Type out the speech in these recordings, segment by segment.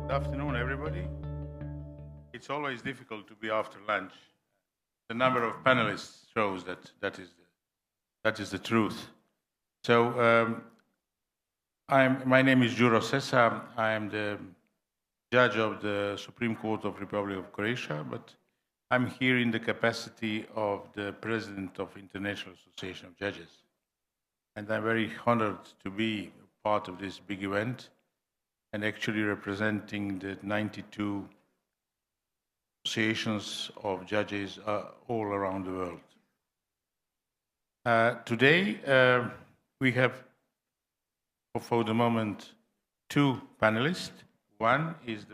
Good afternoon, everybody. It's always difficult to be after lunch. The number of panelists shows that is the truth. So my name is Sessa. I am the judge of the Supreme Court of Republic of Croatia, but I'm here in the capacity of the president of International Association of Judges. And I'm very honored to be part of this big event and actually representing the 92 associations of judges all around the world. Today, we have, for the moment, two panelists. One is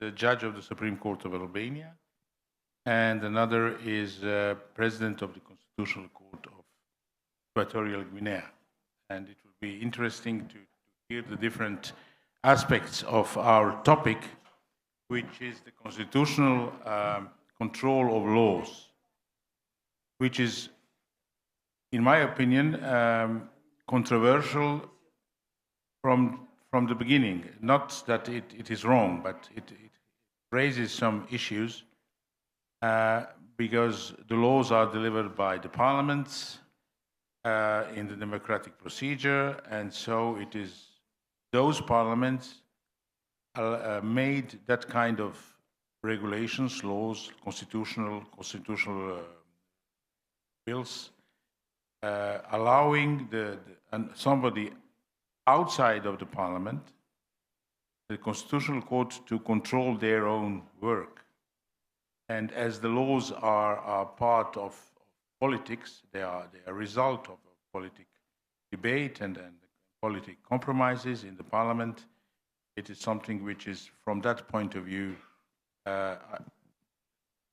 the judge of the Supreme Court of Albania, and another is president of the Constitutional Court of Equatorial Guinea. And it will be interesting to hear the different aspects of our topic, which is the constitutional control of laws, which is, in my opinion, controversial from the beginning. Not that it is wrong, but it raises some issues because the laws are delivered by the parliaments in the democratic procedure, and so it is those parliaments made that kind of regulations, laws, constitutional bills, allowing somebody outside of the parliament, the Constitutional Court, to control their own work. And as the laws are part of politics, they are a result of political debate and political compromises in the parliament. It is something which is, from that point of view,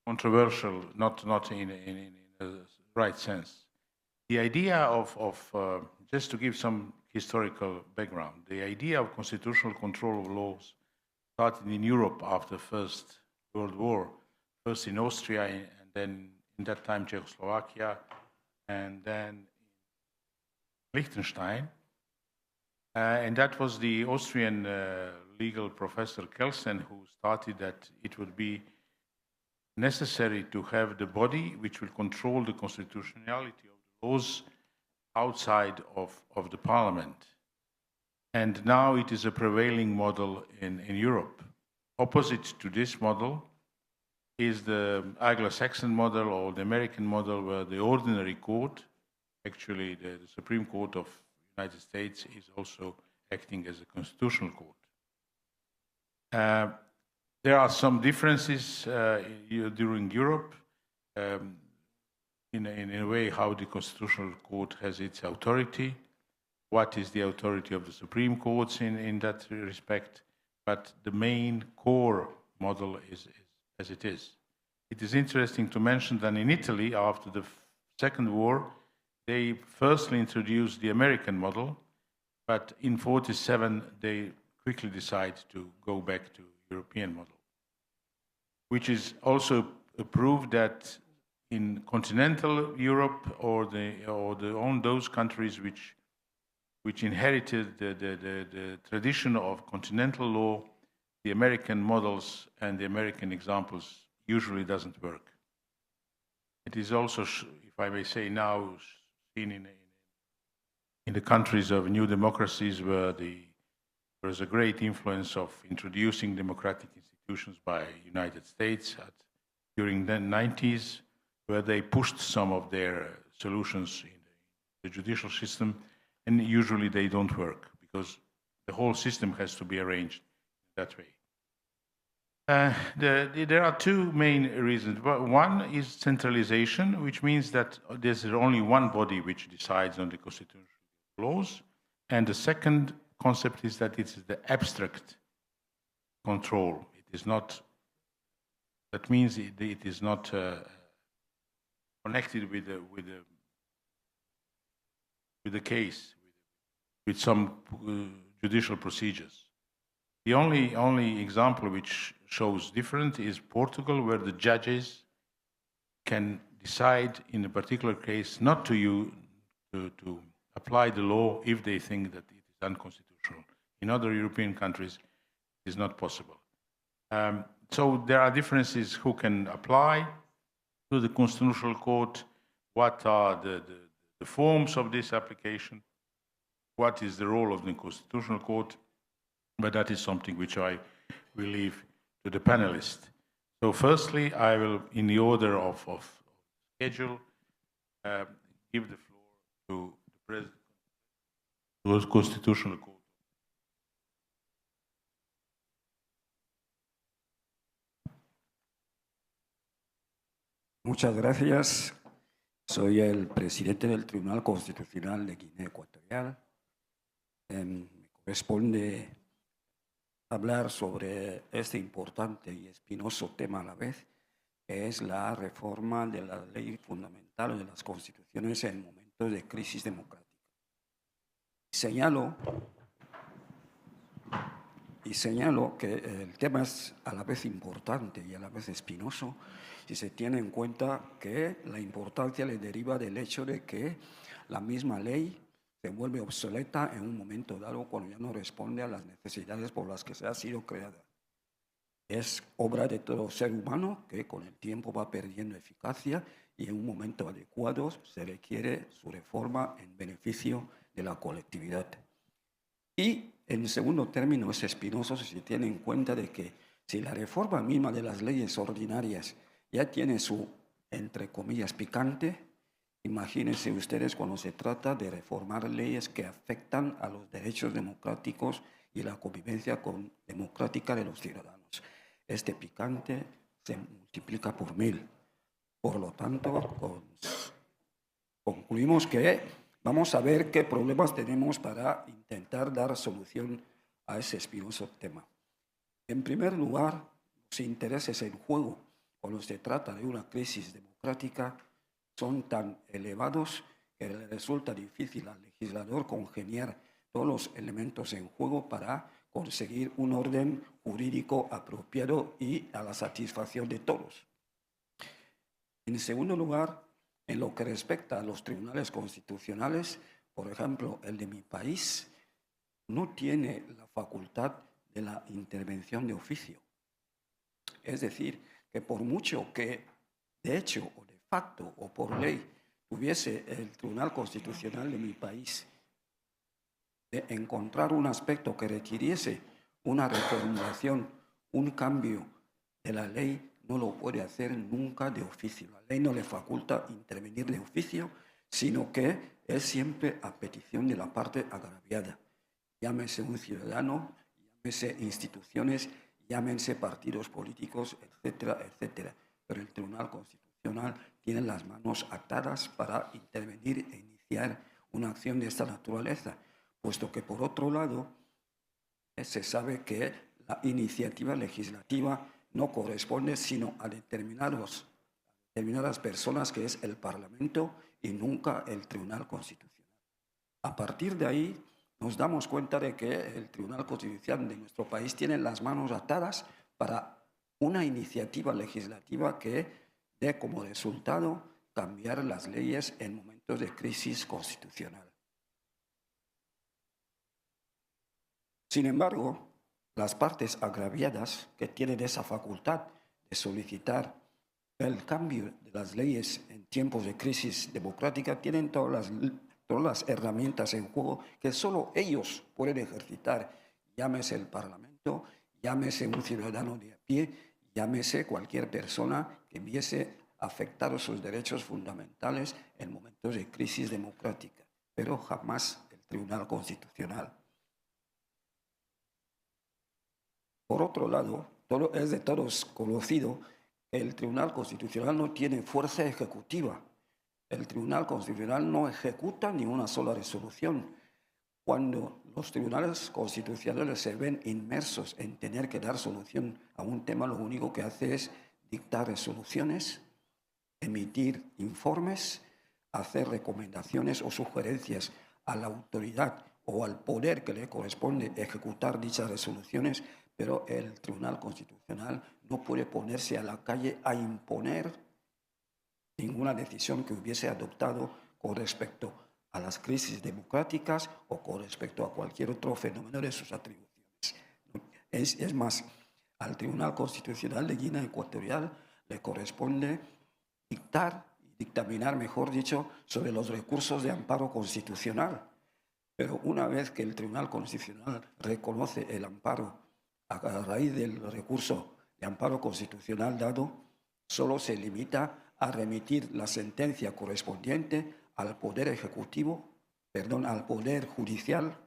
controversial, not in a right sense. The idea of just to give some historical background, the idea of constitutional control of laws started in Europe after the First World War, first in Austria, and then in that time Czechoslovakia, and then Liechtenstein. And that was the Austrian legal professor Kelsen who started that it would be necessary to have the body which will control the constitutionality of the laws outside of the parliament. And now it is a prevailing model in Europe. Opposite to this model is the Anglo-Saxon model or the American model, where the ordinary court, actually the Supreme Court of the United States, is also acting as a constitutional court. There are some differences during Europe in a way how the Constitutional Court has its authority, what is the authority of the Supreme Courts in that respect, but the main core model is as it is. It is interesting to mention that in Italy, after the Second War, they firstly introduced the American model, but in 1947 they quickly decided to go back to European model, which is also a proof that in continental Europe or those countries which inherited the tradition of continental law, the American models and the American examples usually doesn't work. It is also, if I may say now, seen in the countries of new democracies where there is a great influence of introducing democratic institutions by United States during the 90s, where they pushed some of their solutions in the judicial system, and usually they don't work because the whole system has to be arranged that way. There are two main reasons. One is centralization, which means that there's only one body which decides on the constitutional laws, and the second concept is that it's the abstract control. It is not. That means it is not connected with the case, with some judicial procedures. The only example which shows different is Portugal, where the judges can decide in a particular case not to apply the law if they think that it is unconstitutional. In other European countries, it is not possible. So there are differences who can apply to the Constitutional Court, what are the forms of this application, what is the role of the Constitutional Court, but that is something which I will leave to the panelists. So firstly, I will, in the order of schedule, give the floor to the President of the Constitutional Court. Muchas gracias. Soy el presidente del Tribunal Constitucional de Guinea Ecuatorial. Me corresponde hablar sobre este importante y espinoso tema a la vez, que es la reforma de la ley fundamental de las constituciones en momentos de crisis democrática. Señalo que el tema es a la vez importante y a la vez espinoso si se tiene en cuenta que la importancia le deriva del hecho de que la misma ley se vuelve obsoleta en un momento dado cuando ya no responde a las necesidades por las que se ha sido creada. Es obra de todo ser humano que con el tiempo va perdiendo eficacia y en un momento adecuado se requiere su reforma en beneficio de la colectividad. Y en segundo término es espinoso si se tiene en cuenta de que si la reforma misma de las leyes ordinarias ya tiene su, entre comillas, picante, imagínense ustedes cuando se trata de reformar leyes que afectan a los derechos democráticos y la convivencia democrática de los ciudadanos. Este picante se multiplica por 1000. Por lo tanto, concluimos que vamos a ver qué problemas tenemos para intentar dar solución a ese espinoso tema. En primer lugar, los intereses en juego cuando se trata de una crisis democrática son tan elevados que le resulta difícil al legislador congeniar todos los elementos en juego para conseguir un orden jurídico apropiado y a la satisfacción de todos. En segundo lugar, en lo que respecta a los tribunales constitucionales, por ejemplo, el de mi país, no tiene la facultad de la intervención de oficio. Es decir, que por mucho que de hecho o de facto o por ley tuviese el Tribunal Constitucional de mi país de encontrar un aspecto que requiriese una reformulación, un cambio de la ley, no lo puede hacer nunca de oficio. La ley no le faculta intervenir de oficio, sino que es siempre a petición de la parte agraviada. Llámese un ciudadano, llámese instituciones, llámense partidos políticos, etcétera, etcétera. Pero el Tribunal Constitucional tiene las manos atadas para intervenir e iniciar una acción de esta naturaleza, puesto que, por otro lado, se sabe que la iniciativa legislativa no corresponde sino a determinadas personas, que es el Parlamento y nunca el Tribunal Constitucional. A partir de ahí, nos damos cuenta de que el Tribunal Constitucional de nuestro país tiene las manos atadas para una iniciativa legislativa que dé como resultado cambiar las leyes en momentos de crisis constitucional. Sin embargo, las partes agraviadas que tienen esa facultad de solicitar el cambio de las leyes en tiempos de crisis democrática tienen todas las herramientas en juego que solo ellos pueden ejercitar, llámese el Parlamento, llámese un ciudadano de a pie, llámese cualquier persona que viese afectados sus derechos fundamentales en momentos de crisis democrática, pero jamás el Tribunal Constitucional. Por otro lado, es de todos conocido que el Tribunal Constitucional no tiene fuerza ejecutiva. El Tribunal Constitucional no ejecuta ni una sola resolución. Cuando los tribunales constitucionales se ven inmersos en tener que dar solución a un tema, lo único que hace es dictar resoluciones, emitir informes, hacer recomendaciones o sugerencias a la autoridad o al poder que le corresponde ejecutar dichas resoluciones, pero el Tribunal Constitucional no puede ponerse a la calle a imponer ninguna decisión que hubiese adoptado con respecto a las crisis democráticas o con respecto a cualquier otro fenómeno de sus atribuciones. Es más, Al Tribunal Constitucional de Guinea Ecuatorial le corresponde dictar, dictaminar, mejor dicho, sobre los recursos de amparo constitucional. Pero una vez que el Tribunal Constitucional reconoce el amparo a raíz del recurso de amparo constitucional dado, solo se limita a remitir la sentencia correspondiente al Poder Ejecutivo, al Poder Judicial,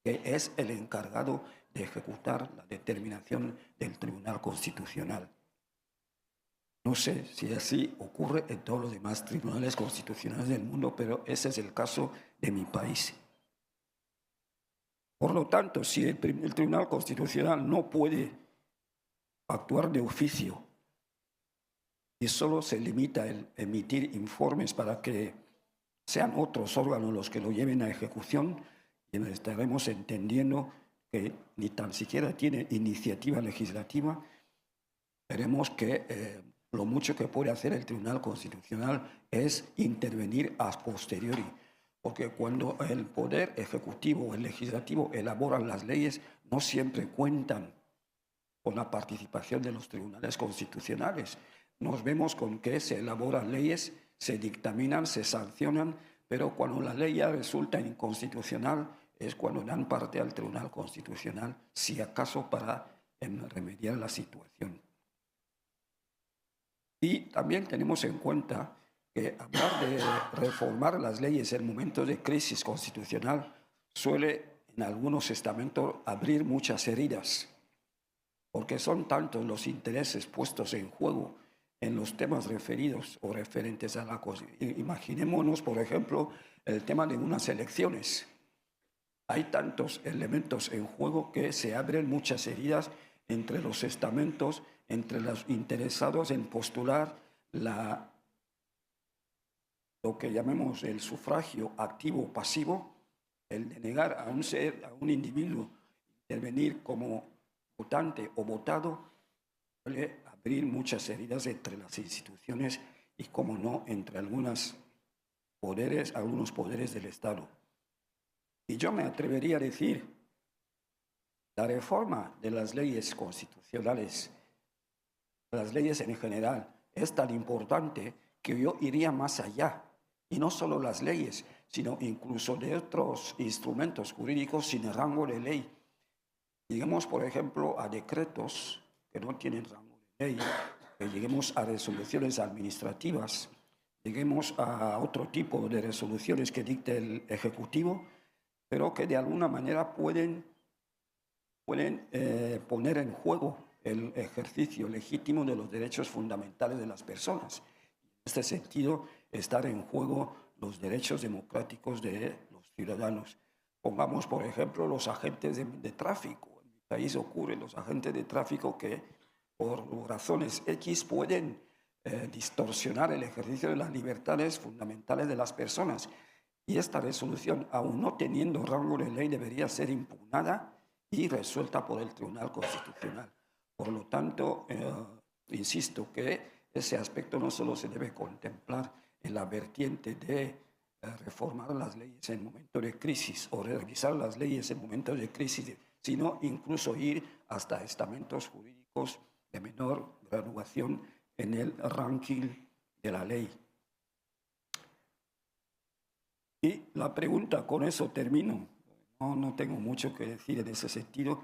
que es el encargado de ejecutar la determinación del Tribunal Constitucional. No sé si así ocurre en todos los demás tribunales constitucionales del mundo, pero ese es el caso de mi país. Por lo tanto, si el Tribunal Constitucional no puede actuar de oficio y solo se limita a emitir informes para que sean otros órganos los que lo lleven a ejecución, estaremos entendiendo que ni tan siquiera tiene iniciativa legislativa. Veremos que lo mucho que puede hacer el Tribunal Constitucional es intervenir a posteriori, porque cuando el Poder Ejecutivo o el Legislativo elaboran las leyes, no siempre cuentan con la participación de los tribunales constitucionales. Nos vemos con que se elaboran leyes, se dictaminan, se sancionan, pero cuando la ley ya resulta inconstitucional es cuando dan parte al Tribunal Constitucional, si acaso para remediar la situación. Y también tenemos en cuenta que hablar de reformar las leyes en momentos de crisis constitucional suele en algunos estamentos abrir muchas heridas, porque son tantos los intereses puestos en juego en los temas referidos o referentes a la Constitución. Imaginémonos, por ejemplo, el tema de unas elecciones. Hay tantos elementos en juego que se abren muchas heridas entre los estamentos, entre los interesados en postular lo que llamemos el sufragio activo o pasivo, el de negar a un individuo intervenir como votante o votado, suele abrir muchas heridas entre las instituciones y, como no, entre algunos poderes del Estado. Y yo me atrevería a decir, la reforma de las leyes constitucionales, las leyes en general, es tan importante que yo iría más allá. Y no solo las leyes, sino incluso de otros instrumentos jurídicos sin rango de ley. Lleguemos, por ejemplo, a decretos que no tienen rango de ley, que lleguemos a resoluciones administrativas, lleguemos a otro tipo de resoluciones que dicte el Ejecutivo, pero que de alguna manera pueden poner en juego el ejercicio legítimo de los derechos fundamentales de las personas. En este sentido, estar en juego los derechos democráticos de los ciudadanos. Pongamos, por ejemplo, los agentes de tráfico. En mi país ocurren los agentes de tráfico que, por razones X, pueden distorsionar el ejercicio de las libertades fundamentales de las personas. Y esta resolución, aun no teniendo rango de ley, debería ser impugnada y resuelta por el Tribunal Constitucional. Por lo tanto, insisto que ese aspecto no solo se debe contemplar en la vertiente de reformar las leyes en momentos de crisis o revisar las leyes en momentos de crisis, sino incluso ir hasta estamentos jurídicos de menor graduación en el ranking de la ley. Y la pregunta, con eso termino, no tengo mucho que decir en ese sentido.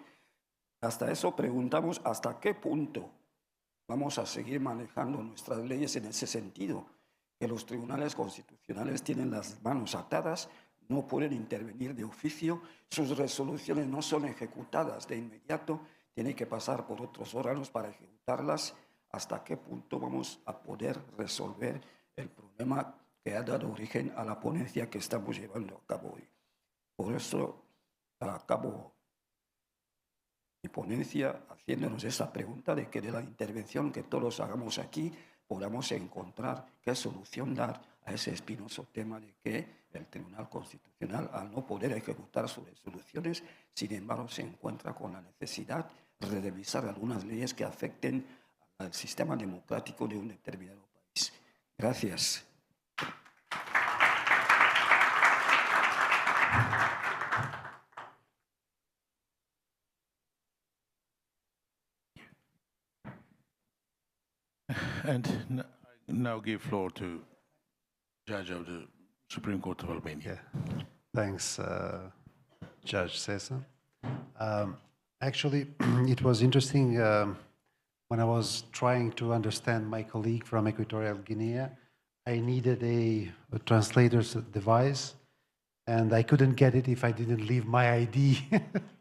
Hasta eso preguntamos hasta qué punto vamos a seguir manejando nuestras leyes en ese sentido, que los tribunales constitucionales tienen las manos atadas, no pueden intervenir de oficio, sus resoluciones no son ejecutadas de inmediato, tienen que pasar por otros órganos para ejecutarlas. ¿Hasta qué punto vamos a poder resolver el problema que ha dado origen a la ponencia que estamos llevando a cabo hoy? Por eso acabo mi ponencia haciéndonos esa pregunta de que de la intervención que todos hagamos aquí podamos encontrar qué solución dar a ese espinoso tema de que el Tribunal Constitucional, al no poder ejecutar sus resoluciones, sin embargo se encuentra con la necesidad de revisar algunas leyes que afecten al sistema democrático de un determinado país. Gracias. And now give floor to Judge of the Supreme Court of Albania. Yeah. Thanks, Judge Sessa. Actually, it was interesting when I was trying to understand my colleague from Equatorial Guinea. I needed a translator's device, and I couldn't get it if I didn't leave my ID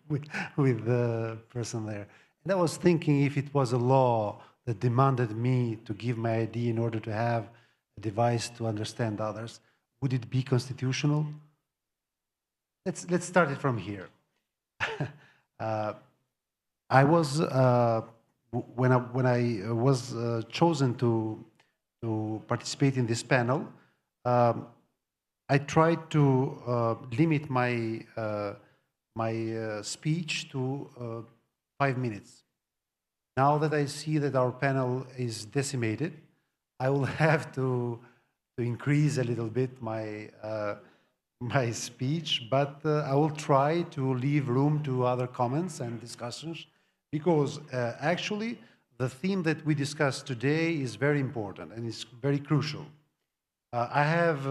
with the person there. And I was thinking if it was a law that demanded me to give my ID in order to have a device to understand others, would it be constitutional? Let's start it from here. I was when I was chosen to participate in this panel, I tried to limit my speech to 5 minutes. Now that I see that our panel is decimated, I will have to increase a little bit my my speech, but I will try to leave room to other comments and discussions, because actually the theme that we discussed today is very important and is very crucial. I have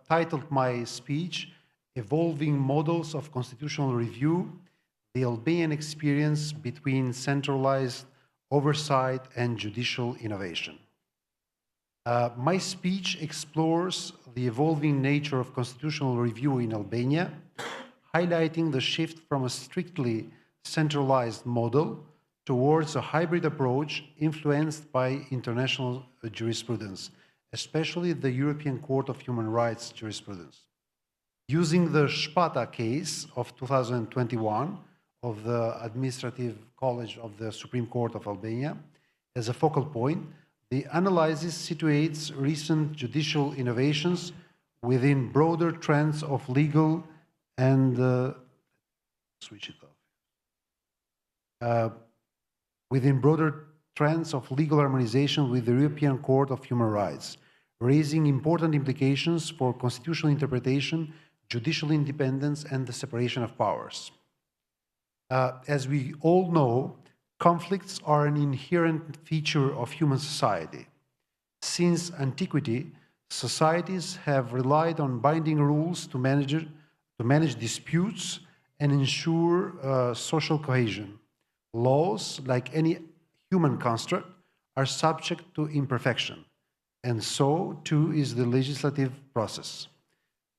titled my speech, Evolving Models of Constitutional Review, the Albanian Experience Between Centralized Oversight and Judicial Innovation. My speech explores the evolving nature of constitutional review in Albania, highlighting the shift from a strictly centralized model towards a hybrid approach influenced by international jurisprudence, especially the European Court of Human Rights jurisprudence. Using the Shpata case of 2021 of the Administrative College of the Supreme Court of Albania as a focal point, the analysis situates recent judicial innovations within broader trends of legal and within broader trends of legal harmonization with the European Court of Human Rights, raising important implications for constitutional interpretation, judicial independence, and the separation of powers. As we all know, conflicts are an inherent feature of human society. Since antiquity, societies have relied on binding rules to manage disputes and ensure social cohesion. Laws, like any human construct, are subject to imperfection, and so too is the legislative process.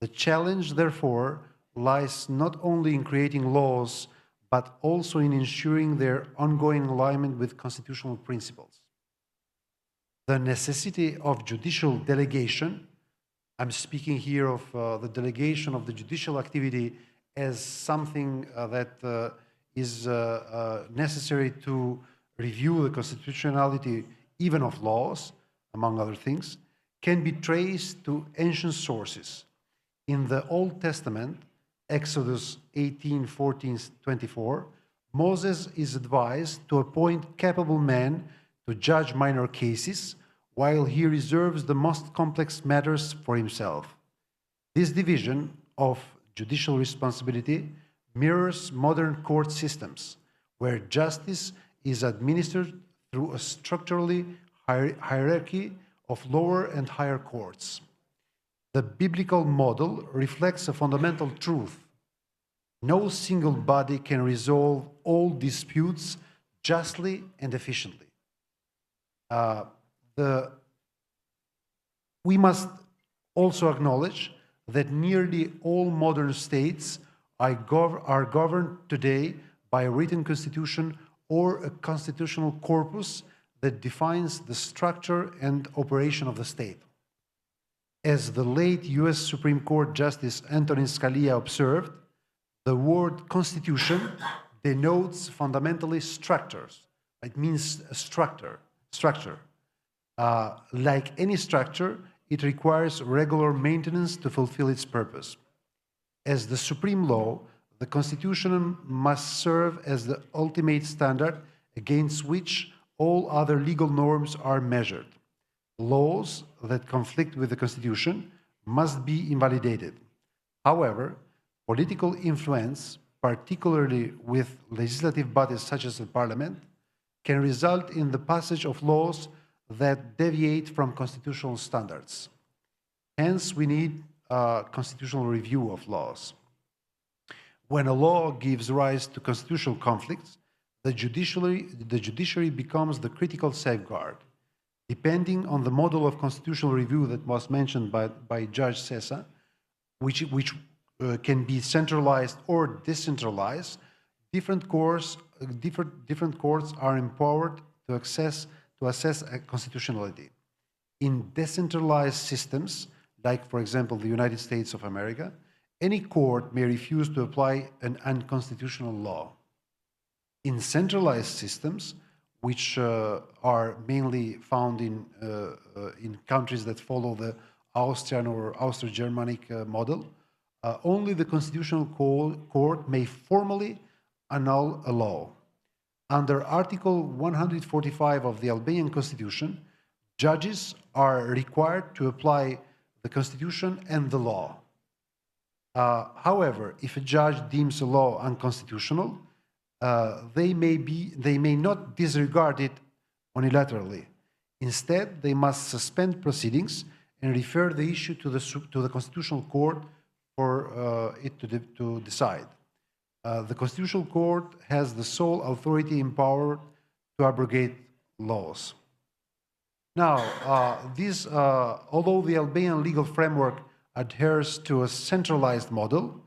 The challenge, therefore, lies not only in creating laws, but also in ensuring their ongoing alignment with constitutional principles. The necessity of judicial delegation, I'm speaking here of the delegation of the judicial activity as something that is necessary to review the constitutionality even of laws, among other things, can be traced to ancient sources. In the Old Testament, Exodus 18:14-24, Moses is advised to appoint capable men to judge minor cases, while he reserves the most complex matters for himself. This division of judicial responsibility mirrors modern court systems, where justice is administered through a structurally hierarchy of lower and higher courts. The biblical model reflects a fundamental truth. No single body can resolve all disputes justly and efficiently. We must also acknowledge that nearly all modern states are governed today by a written constitution or a constitutional corpus that defines the structure and operation of the state. As the late US Supreme Court Justice Antonin Scalia observed, the word constitution denotes fundamentally structures. It means a structure. Like any structure, it requires regular maintenance to fulfill its purpose. As the supreme law, the Constitution must serve as the ultimate standard against which all other legal norms are measured. Laws that conflict with the Constitution must be invalidated. However, political influence, particularly with legislative bodies such as the Parliament, can result in the passage of laws that deviate from constitutional standards. Hence, we need a constitutional review of laws. When a law gives rise to constitutional conflicts, the judiciary becomes the critical safeguard. Depending on the model of constitutional review that was mentioned by Judge Sessa, which can be centralized or decentralized, different courts are empowered to assess constitutionality. In decentralized systems, like for example the United States of America, any court may refuse to apply an unconstitutional law. In centralized systems, which are mainly found in countries that follow the Austrian or Austro-Germanic model, only the Constitutional Court may formally annul a law. Under Article 145 of the Albanian Constitution, judges are required to apply the Constitution and the law. However, if a judge deems a law unconstitutional, they may not disregard it unilaterally. Instead, they must suspend proceedings and refer the issue to the Constitutional Court for it to decide. The Constitutional Court has the sole authority empowered to abrogate laws. Now, although the Albanian legal framework adheres to a centralized model,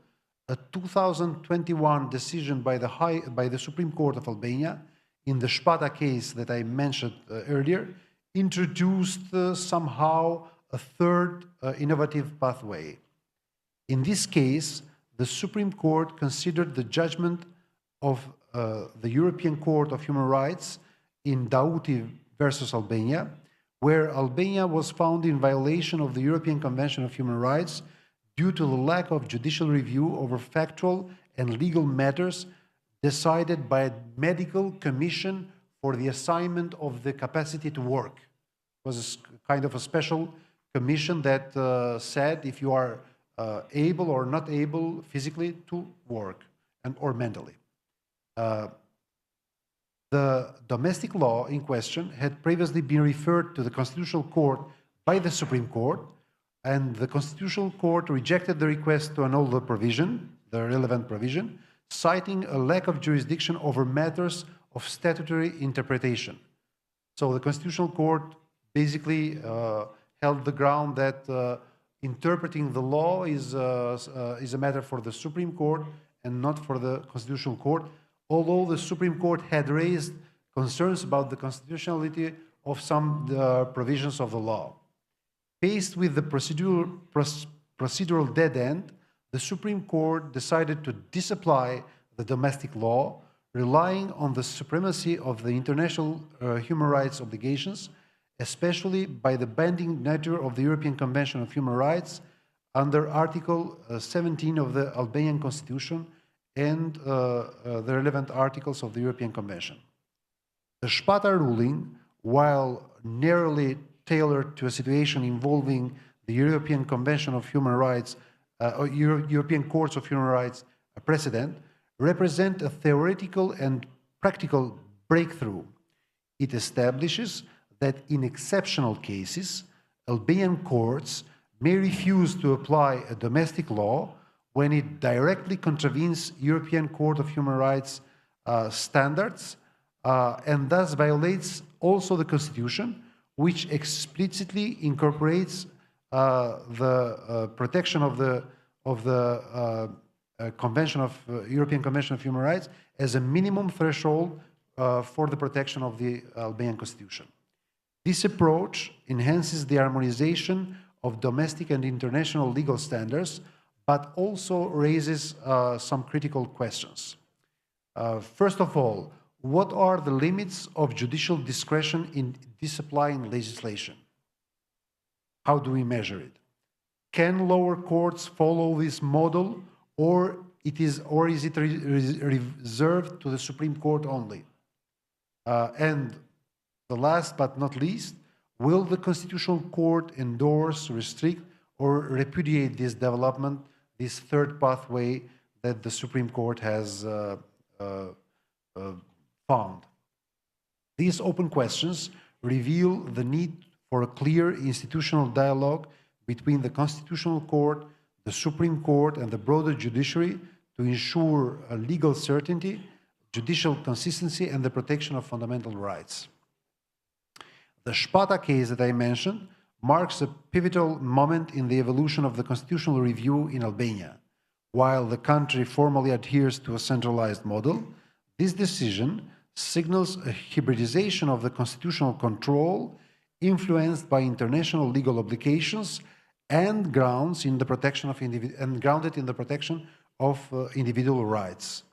a 2021 decision by the Supreme Court of Albania in the Shpata case that I mentioned earlier introduced somehow a third innovative pathway. In this case, the Supreme Court considered the judgment of the European Court of Human Rights in Dauti versus Albania, where Albania was found in violation of the European Convention of Human Rights due to the lack of judicial review over factual and legal matters decided by a medical commission for the assignment of the capacity to work. It was a kind of a special commission that said if you are able or not able physically to work or mentally. The domestic law in question had previously been referred to the Constitutional Court by the Supreme Court, and the Constitutional Court rejected the request to annul the provision, the relevant provision, citing a lack of jurisdiction over matters of statutory interpretation. So the Constitutional Court basically held the ground that interpreting the law is a matter for the Supreme Court and not for the Constitutional Court, although the Supreme Court had raised concerns about the constitutionality of some provisions of the law. Faced with the procedural dead end, the Supreme Court decided to disapply the domestic law, relying on the supremacy of the international human rights obligations, especially by the binding nature of the European Convention of Human Rights under Article 17 of the Albanian Constitution and the relevant articles of the European Convention. The Shpata ruling, while narrowly tailored to a situation involving the European Convention of Human Rights, European Courts of Human Rights precedent, represent a theoretical and practical breakthrough. It establishes that in exceptional cases, Albanian courts may refuse to apply a domestic law when it directly contravenes European Court of Human Rights standards and thus violates also the Constitution, which explicitly incorporates the protection of the European Convention of Human Rights as a minimum threshold for the protection of the Albanian Constitution. This approach enhances the harmonization of domestic and international legal standards, but also raises some critical questions. First of all, what are the limits of judicial discretion in disapplying legislation? How do we measure it? Can lower courts follow this model, or is it reserved to the Supreme Court only? And the last but not least, will the Constitutional Court endorse, restrict, or repudiate this development, this third pathway that the Supreme Court has found? These open questions reveal the need for a clear institutional dialogue between the Constitutional Court, the Supreme Court, and the broader judiciary to ensure legal certainty, judicial consistency, and the protection of fundamental rights. The Spada case that I mentioned marks a pivotal moment in the evolution of the constitutional review in Albania. While the country formally adheres to a centralized model, this decision signals a hybridization of the constitutional control influenced by international legal obligations and grounded in the protection of individual rights.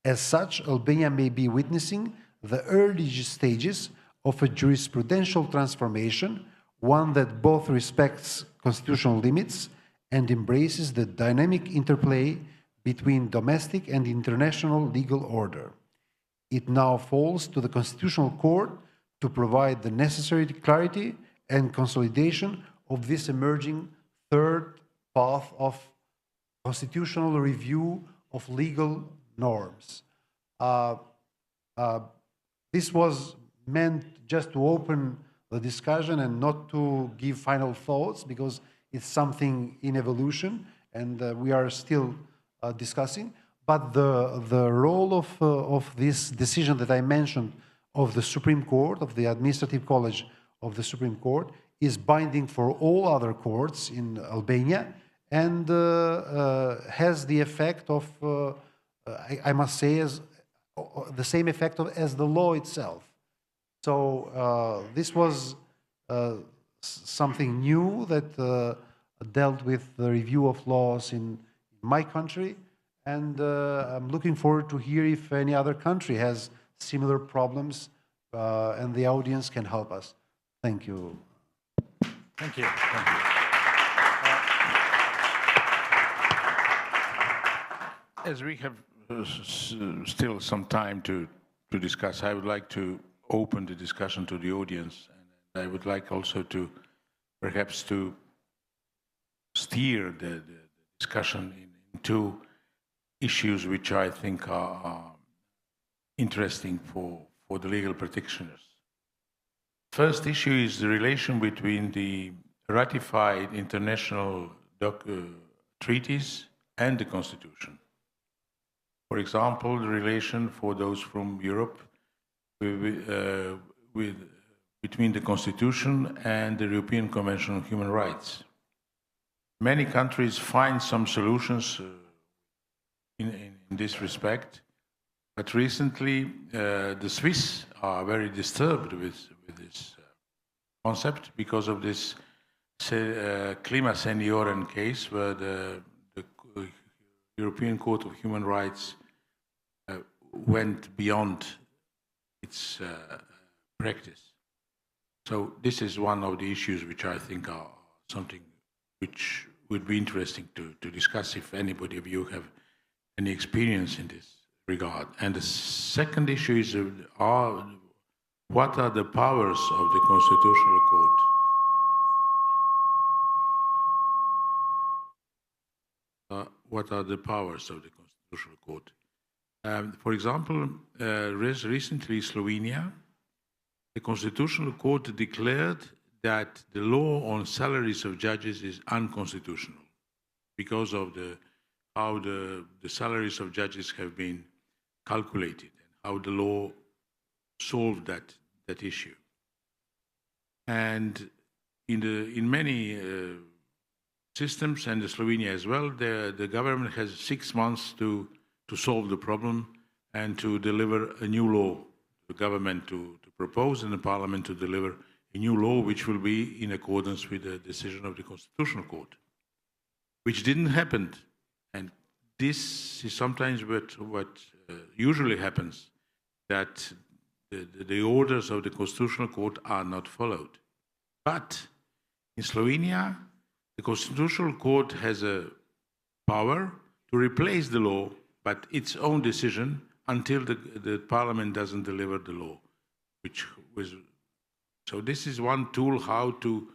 As such, Albania may be witnessing the early stages of a jurisprudential transformation, one that both respects constitutional limits and embraces the dynamic interplay between domestic and international legal order. It now falls to the Constitutional Court to provide the necessary clarity and consolidation of this emerging third path of constitutional review of legal norms. This was meant just to open the discussion and not to give final thoughts, because it's something in evolution and we are still discussing. But the role of this decision that I mentioned of the Supreme Court, of the Administrative College of the Supreme Court, is binding for all other courts in Albania and has the effect of, I must say, as the same effect as the law itself. So this was something new that dealt with the review of laws in my country, and I'm looking forward to hear if any other country has similar problems and the audience can help us. Thank you. Thank you. Thank you. As we have still some time to discuss, I would like to open the discussion to the audience, and I would like also to perhaps to steer the discussion into issues which I think are interesting for the legal practitioners. First issue is the relation between the ratified international treaties and the Constitution. For example, the relation for those from Europe between the Constitution and the European Convention on Human Rights. Many countries find some solutions in this respect, but recently the Swiss are very disturbed with this concept because of this Klima Senioren case, where the European Court of Human Rights went beyond its practice. So this is one of the issues which I think are something which would be interesting to discuss if anybody of you have any experience in this regard. And the second issue is what are the powers of the Constitutional Court? What are the powers of the Constitutional Court? For example, recently Slovenia, the Constitutional Court declared that the law on salaries of judges is unconstitutional because of how the salaries of judges have been calculated and how the law solved that issue. And in many systems, and Slovenia as well, the government has 6 months to solve the problem and to deliver a new law. The government to propose and the parliament to deliver a new law which will be in accordance with the decision of the Constitutional Court, which didn't happen. And this is sometimes what usually happens, that the orders of the Constitutional Court are not followed. But in Slovenia, the Constitutional Court has a power to replace the law, but its own decision until the parliament doesn't deliver the law, which was. So this is one tool how to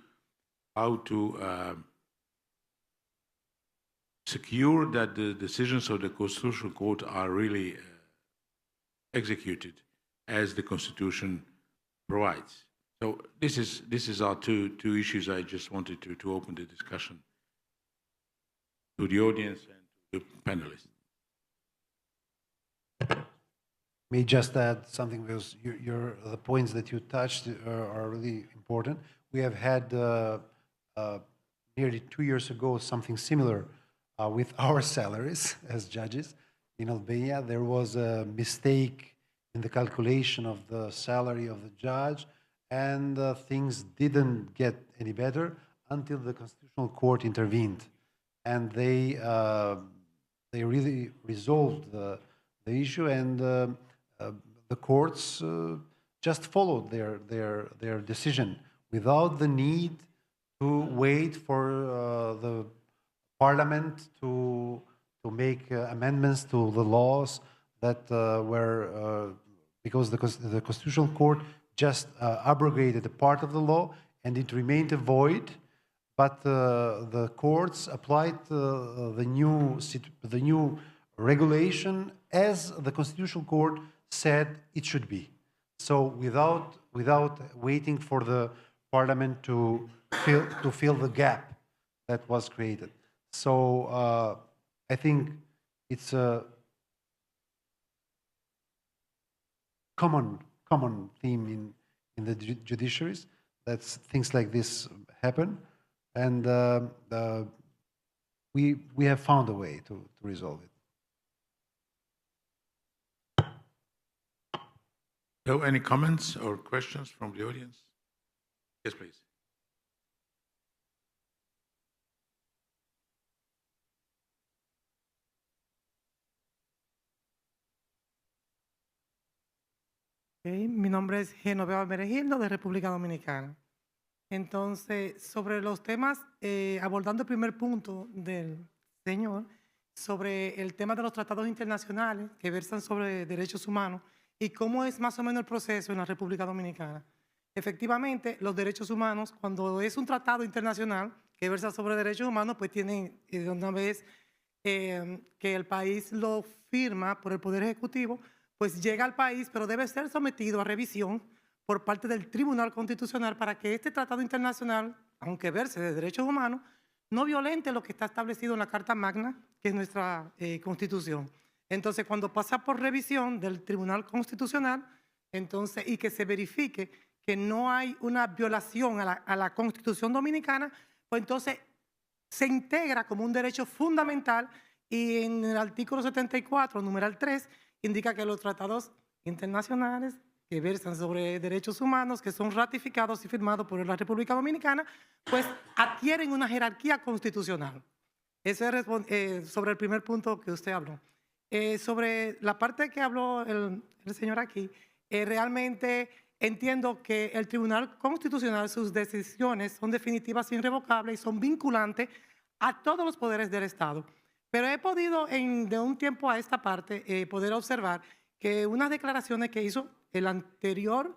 secure that the decisions of the Constitutional Court are really executed as the Constitution provides. So this is our two issues. I just wanted to open the discussion to the audience and to the panelists. May just add something, because the points that you touched are really important. We have had nearly 2 years ago something similar with our salaries as judges in Albania. There was a mistake in the calculation of the salary of the judge, and things didn't get any better until the Constitutional Court intervened, and they really resolved the issue, and the courts just followed their decision without the need to wait for the parliament to make amendments to the laws that were because the Constitutional Court just abrogated a part of the law and it remained a void, but the courts applied the new regulation as the Constitutional Court said it should be. So without waiting for the parliament to fill the gap that was created. So I think it's a common theme in the judiciaries that things like this happen, and we have found a way to resolve it. So, any comments or questions from the audience? Yes, please. Okay. Mi nombre es Genoveva Meregildo, de República Dominicana. Entonces, sobre los temas, abordando el primer punto del señor, sobre el tema de los tratados internacionales que versan sobre derechos humanos y cómo es más o menos el proceso en la República Dominicana. Efectivamente, los derechos humanos, cuando es un tratado internacional que versa sobre derechos humanos, pues tienen de una vez que el país lo firma por el Poder Ejecutivo, pues llega al país, pero debe ser sometido a revisión por parte del Tribunal Constitucional para que este tratado internacional, aunque verse de derechos humanos, no violente lo que está establecido en la Carta Magna, que es nuestra Constitución. Entonces, cuando pasa por revisión del Tribunal Constitucional, entonces, y que se verifique que no hay una violación a la Constitución Dominicana, pues entonces se integra como un derecho fundamental, y en el artículo 74, numeral 3, indica que los tratados internacionales que versan sobre derechos humanos, que son ratificados y firmados por la República Dominicana, pues adquieren una jerarquía constitucional. Eso es sobre el primer punto que usted habló. Sobre la parte que habló el señor aquí, realmente entiendo que el Tribunal Constitucional, sus decisiones son definitivas e irrevocables y son vinculantes a todos los poderes del Estado. Pero he podido, de un tiempo a esta parte, poder observar que unas declaraciones que hizo el anterior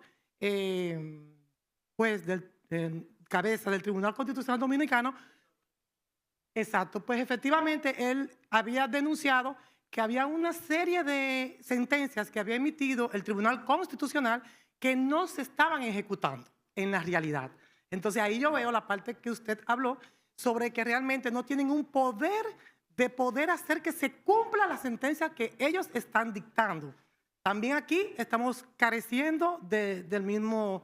juez cabeza del Tribunal Constitucional Dominicano, exacto, pues efectivamente él había denunciado que había una serie de sentencias que había emitido el Tribunal Constitucional que no se estaban ejecutando en la realidad. Entonces ahí yo veo la parte que usted habló sobre que realmente no tienen un poder de poder hacer que se cumpla la sentencia que ellos están dictando. También aquí estamos careciendo del mismo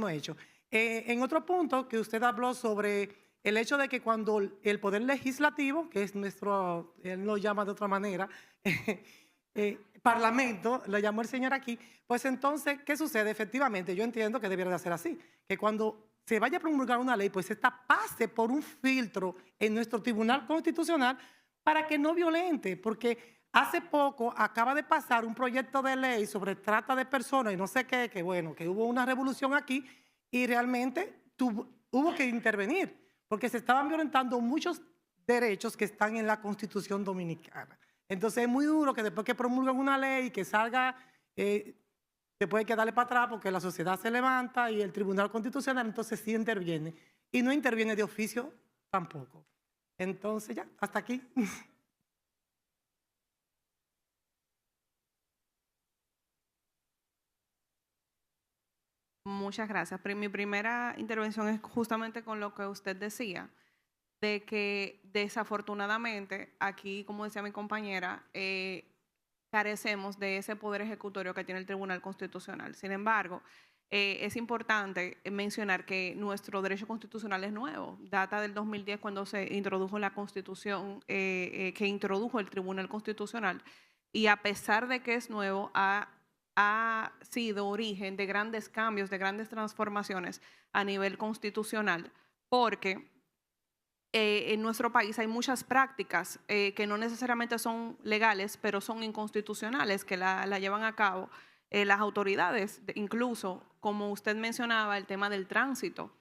hecho. En otro punto que usted habló sobre el hecho de que cuando el Poder Legislativo, que es nuestro, él lo llama de otra manera, Parlamento, lo llamó el señor aquí, pues entonces, ¿qué sucede? Efectivamente, yo entiendo que debiera de ser así, que cuando se vaya a promulgar una ley, pues esta pase por un filtro en nuestro Tribunal Constitucional para que no violente, porque hace poco acaba de pasar un proyecto de ley sobre trata de personas y no sé qué, que bueno, que hubo una revolución aquí y realmente hubo que intervenir, porque se estaban violentando muchos derechos que están en la Constitución Dominicana. Entonces es muy duro que después que promulgan una ley que salga, después hay que darle para atrás porque la sociedad se levanta y el Tribunal Constitucional entonces sí interviene. Y no interviene de oficio tampoco. Entonces ya, hasta aquí. Muchas gracias. Mi primera intervención es justamente con lo que usted decía, de que desafortunadamente aquí, como decía mi compañera, carecemos de ese poder ejecutorio que tiene el Tribunal Constitucional. Sin embargo, es importante mencionar que nuestro derecho constitucional es nuevo. Data del 2010 cuando se introdujo la Constitución, que introdujo el Tribunal Constitucional. Y a pesar de que es nuevo, ha sido origen de grandes cambios, de grandes transformaciones a nivel constitucional, porque en nuestro país hay muchas prácticas que no necesariamente son legales, pero son inconstitucionales, que la llevan a cabo las autoridades, incluso, como usted mencionaba, el tema del tránsito.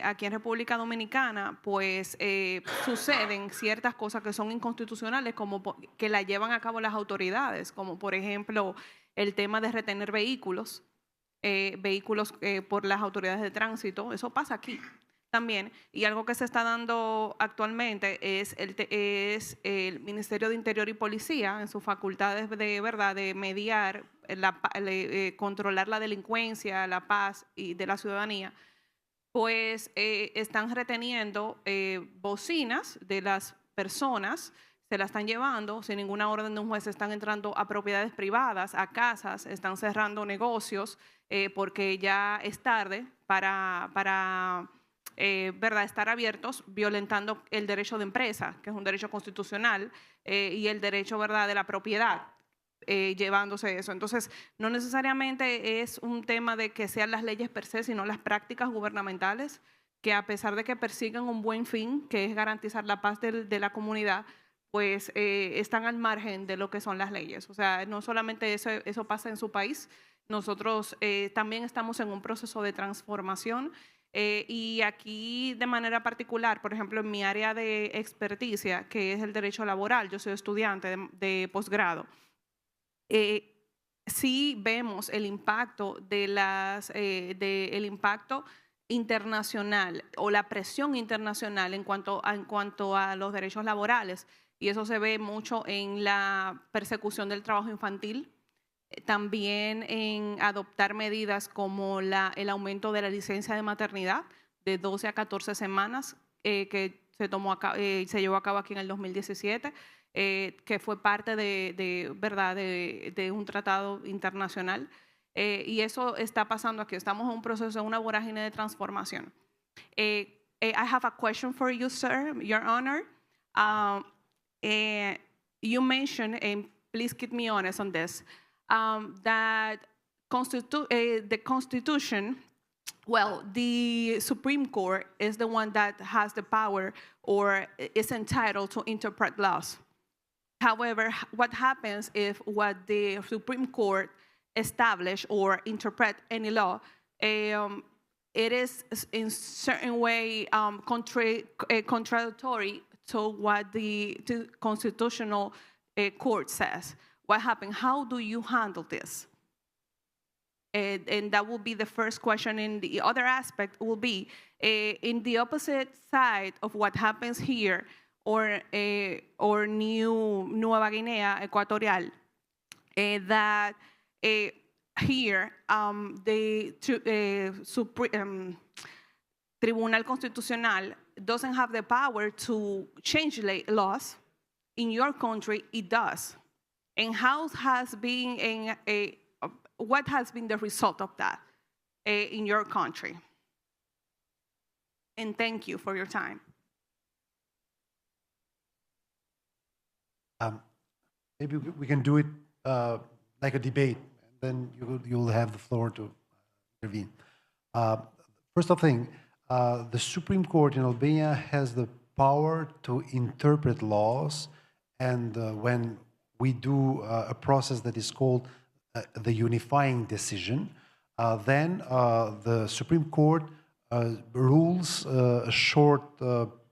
Aquí en República Dominicana, pues suceden ciertas cosas que son inconstitucionales, como que la llevan a cabo las autoridades, como por ejemplo el tema de retener vehículos, por las autoridades de tránsito. Eso pasa aquí también. Y algo que se está dando actualmente es el Ministerio de Interior y Policía, en sus facultades de mediar, controlar la delincuencia, la paz y de la ciudadanía, pues están reteniendo bocinas de las personas, se las están llevando sin ninguna orden de un juez, están entrando a propiedades privadas, a casas, están cerrando negocios porque ya es tarde para estar abiertos, violentando el derecho de empresa, que es un derecho constitucional, y el derecho de la propiedad, llevándose eso. Entonces, no necesariamente es un tema de que sean las leyes per se, sino las prácticas gubernamentales, que a pesar de que persiguen un buen fin, que es garantizar la paz de la comunidad, pues están al margen de lo que son las leyes. O sea, no solamente eso pasa en su país, nosotros también estamos en un proceso de transformación. Y aquí de manera particular, por ejemplo, en mi área de experticia, que es el derecho laboral, yo soy estudiante de posgrado, sí vemos el impacto el impacto internacional o la presión internacional en cuanto a los derechos laborales, y eso se ve mucho en la persecución del trabajo infantil, también en adoptar medidas como el aumento de la licencia de maternidad de 12 a 14 semanas que se llevó a cabo aquí en el 2017, que fue parte de un tratado internacional. Y eso está pasando aquí. Estamos en un proceso, en una vorágine de transformación. I have a question for you, sir, Your Honor. You mentioned, and please keep me honest on this, that the Constitution, well, the Supreme Court is the one that has the power or is entitled to interpret laws. However, what happens if what the Supreme Court establish or interpret any law, it is in certain way contradictory to what the Constitutional Court says? What happened? How do you handle this? And that will be the first question. And the other aspect will be, in the opposite side of what happens here, or Nueva Guinea Equatorial, that here the Tribunal Constitucional doesn't have the power to change laws. In your country, it does. And what has been the result of that in your country? And thank you for your time. Maybe we can do it like a debate, and then you'll have the floor to intervene. First of thing, the Supreme Court in Albania has the power to interpret laws, and when we do a process that is called the unifying decision, then the Supreme Court rules a short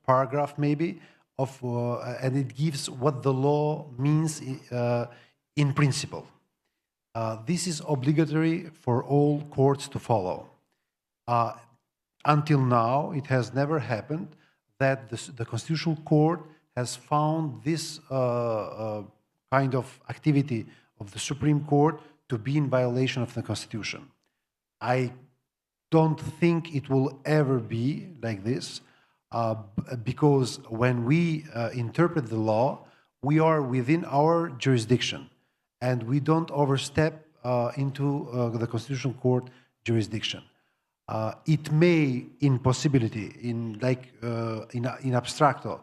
paragraph maybe and it gives what the law means in principle. This is obligatory for all courts to follow. Until now, it has never happened that the Constitutional Court has found this kind of activity of the Supreme Court to be in violation of the Constitution. I don't think it will ever be like this, because when we interpret the law, we are within our jurisdiction, and we don't overstep into the Constitutional Court jurisdiction. It may, in possibility, in abstracto,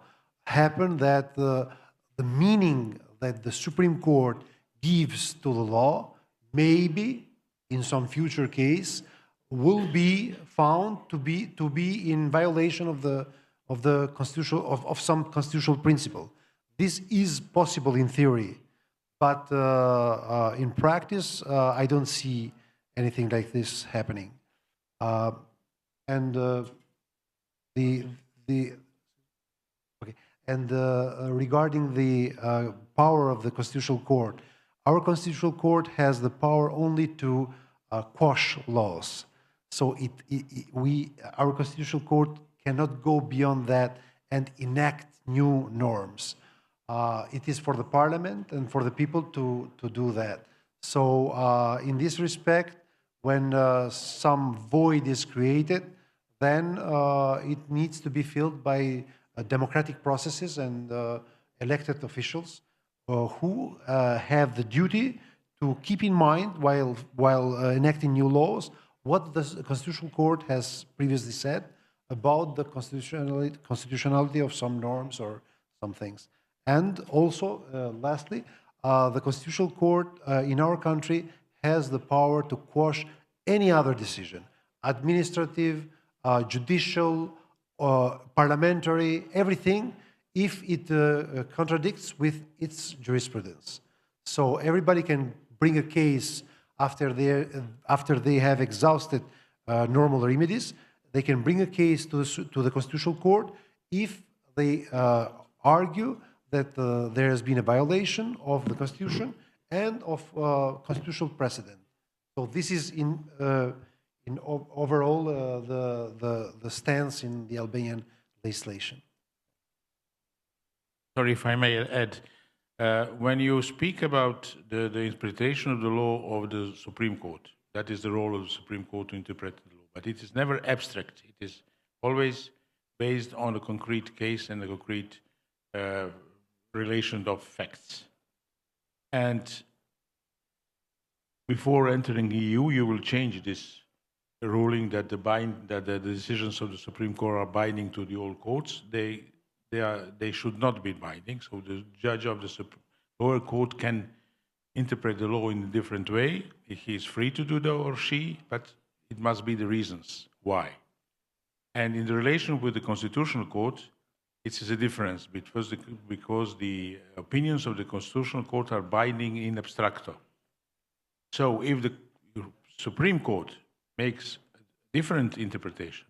happen that the meaning that the Supreme Court gives to the law, maybe in some future case, will be found to be in violation of the constitutional of some constitutional principle. This is possible in theory, but in practice, I don't see anything like this happening. Regarding the power of the Constitutional Court, our Constitutional Court has the power only to quash laws. So our Constitutional Court cannot go beyond that and enact new norms. It is for the Parliament and for the people to do that. So in this respect, when some void is created, then it needs to be filled by democratic processes and elected officials who have the duty to keep in mind while enacting new laws what the Constitutional Court has previously said about the constitutionality of some norms or some things. And also, lastly, the Constitutional Court in our country has the power to quash any other decision, administrative, judicial, parliamentary, everything, if it contradicts with its jurisprudence. So everybody can bring a case after they have exhausted normal remedies. They can bring a case to the Constitutional Court if they argue that there has been a violation of the Constitution and of constitutional precedent. So this is overall the stance in the Albanian legislation. Sorry, if I may add, when you speak about the interpretation of the law of the Supreme Court, that is the role of the Supreme Court to interpret the law, but it is never abstract. It is always based on a concrete case and a concrete relation of facts. And before entering EU, you will change this ruling that the decisions of the Supreme Court are binding to the old courts. They should not be binding. So the judge of the lower court can interpret the law in a different way. He is free to do that, or she, but it must be the reasons why. And in the relation with the Constitutional Court, it is a difference because the opinions of the Constitutional Court are binding in abstracto. So if the Supreme Court makes a different interpretation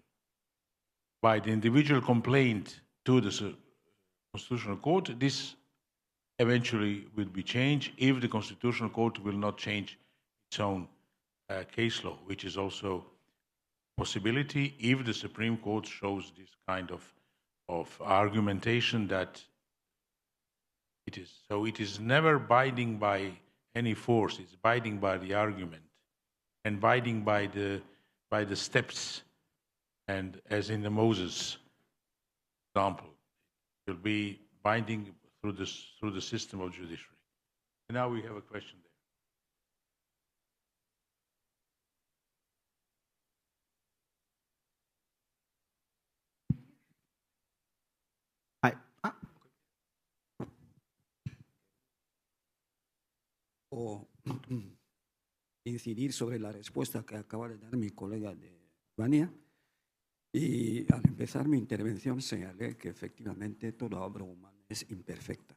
by the individual complaint to the Constitutional Court, this eventually will be changed if the Constitutional Court will not change its own case law, which is also a possibility if the Supreme Court shows this kind of argumentation that it is. So it is never binding by any force, it's binding by the argument and binding by the steps, and as in the Moses example, it will be binding through the system of judiciary. And now we have a question there. O incidir sobre la respuesta que acaba de dar mi colega de Albania. Y al empezar mi intervención señalé que efectivamente toda obra humana es imperfecta.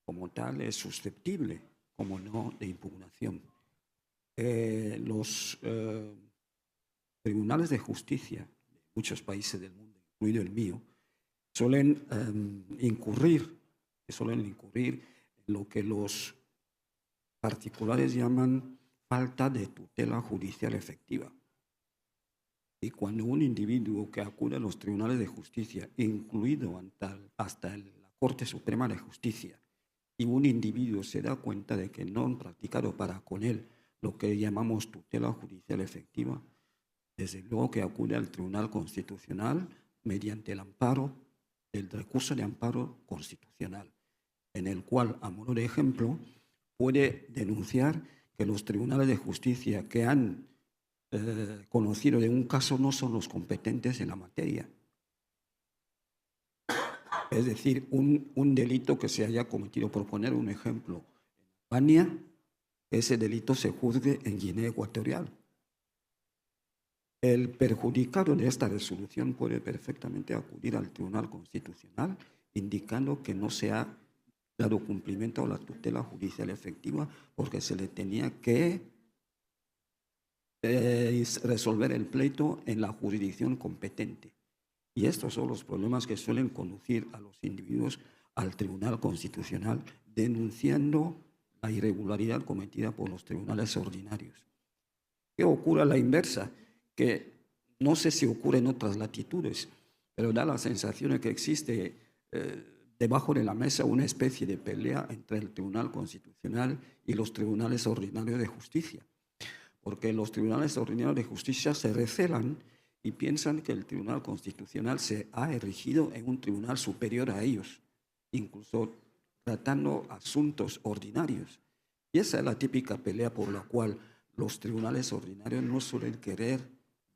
Como tal es susceptible, como no, de impugnación. Los tribunales de justicia de muchos países del mundo, incluido el mío, suelen incurrir en lo que los particulares llaman falta de tutela judicial efectiva. Y cuando un individuo que acude a los tribunales de justicia, incluido hasta la Corte Suprema de Justicia, y un individuo se da cuenta de que no han practicado para con él lo que llamamos tutela judicial efectiva, desde luego que acude al Tribunal Constitucional mediante el amparo, el recurso de amparo constitucional, en el cual, a modo de ejemplo, puede denunciar que los tribunales de justicia que han conocido de un caso no son los competentes en la materia. Es decir, un delito que se haya cometido, por poner un ejemplo, en Batia, ese delito se juzgue en Guinea Ecuatorial. El perjudicado de esta resolución puede perfectamente acudir al Tribunal Constitucional indicando que no se ha dado cumplimiento a la tutela judicial efectiva porque se le tenía que resolver el pleito en la jurisdicción competente. Y estos son los problemas que suelen conducir a los individuos al Tribunal Constitucional denunciando la irregularidad cometida por los tribunales ordinarios. ¿Qué ocurre a la inversa? Que no sé si ocurre en otras latitudes, pero da la sensación de que existe debajo de la mesa una especie de pelea entre el Tribunal Constitucional y los tribunales ordinarios de justicia. Porque los tribunales ordinarios de justicia se recelan y piensan que el Tribunal Constitucional se ha erigido en un tribunal superior a ellos, incluso tratando asuntos ordinarios. Y esa es la típica pelea por la cual los tribunales ordinarios no suelen querer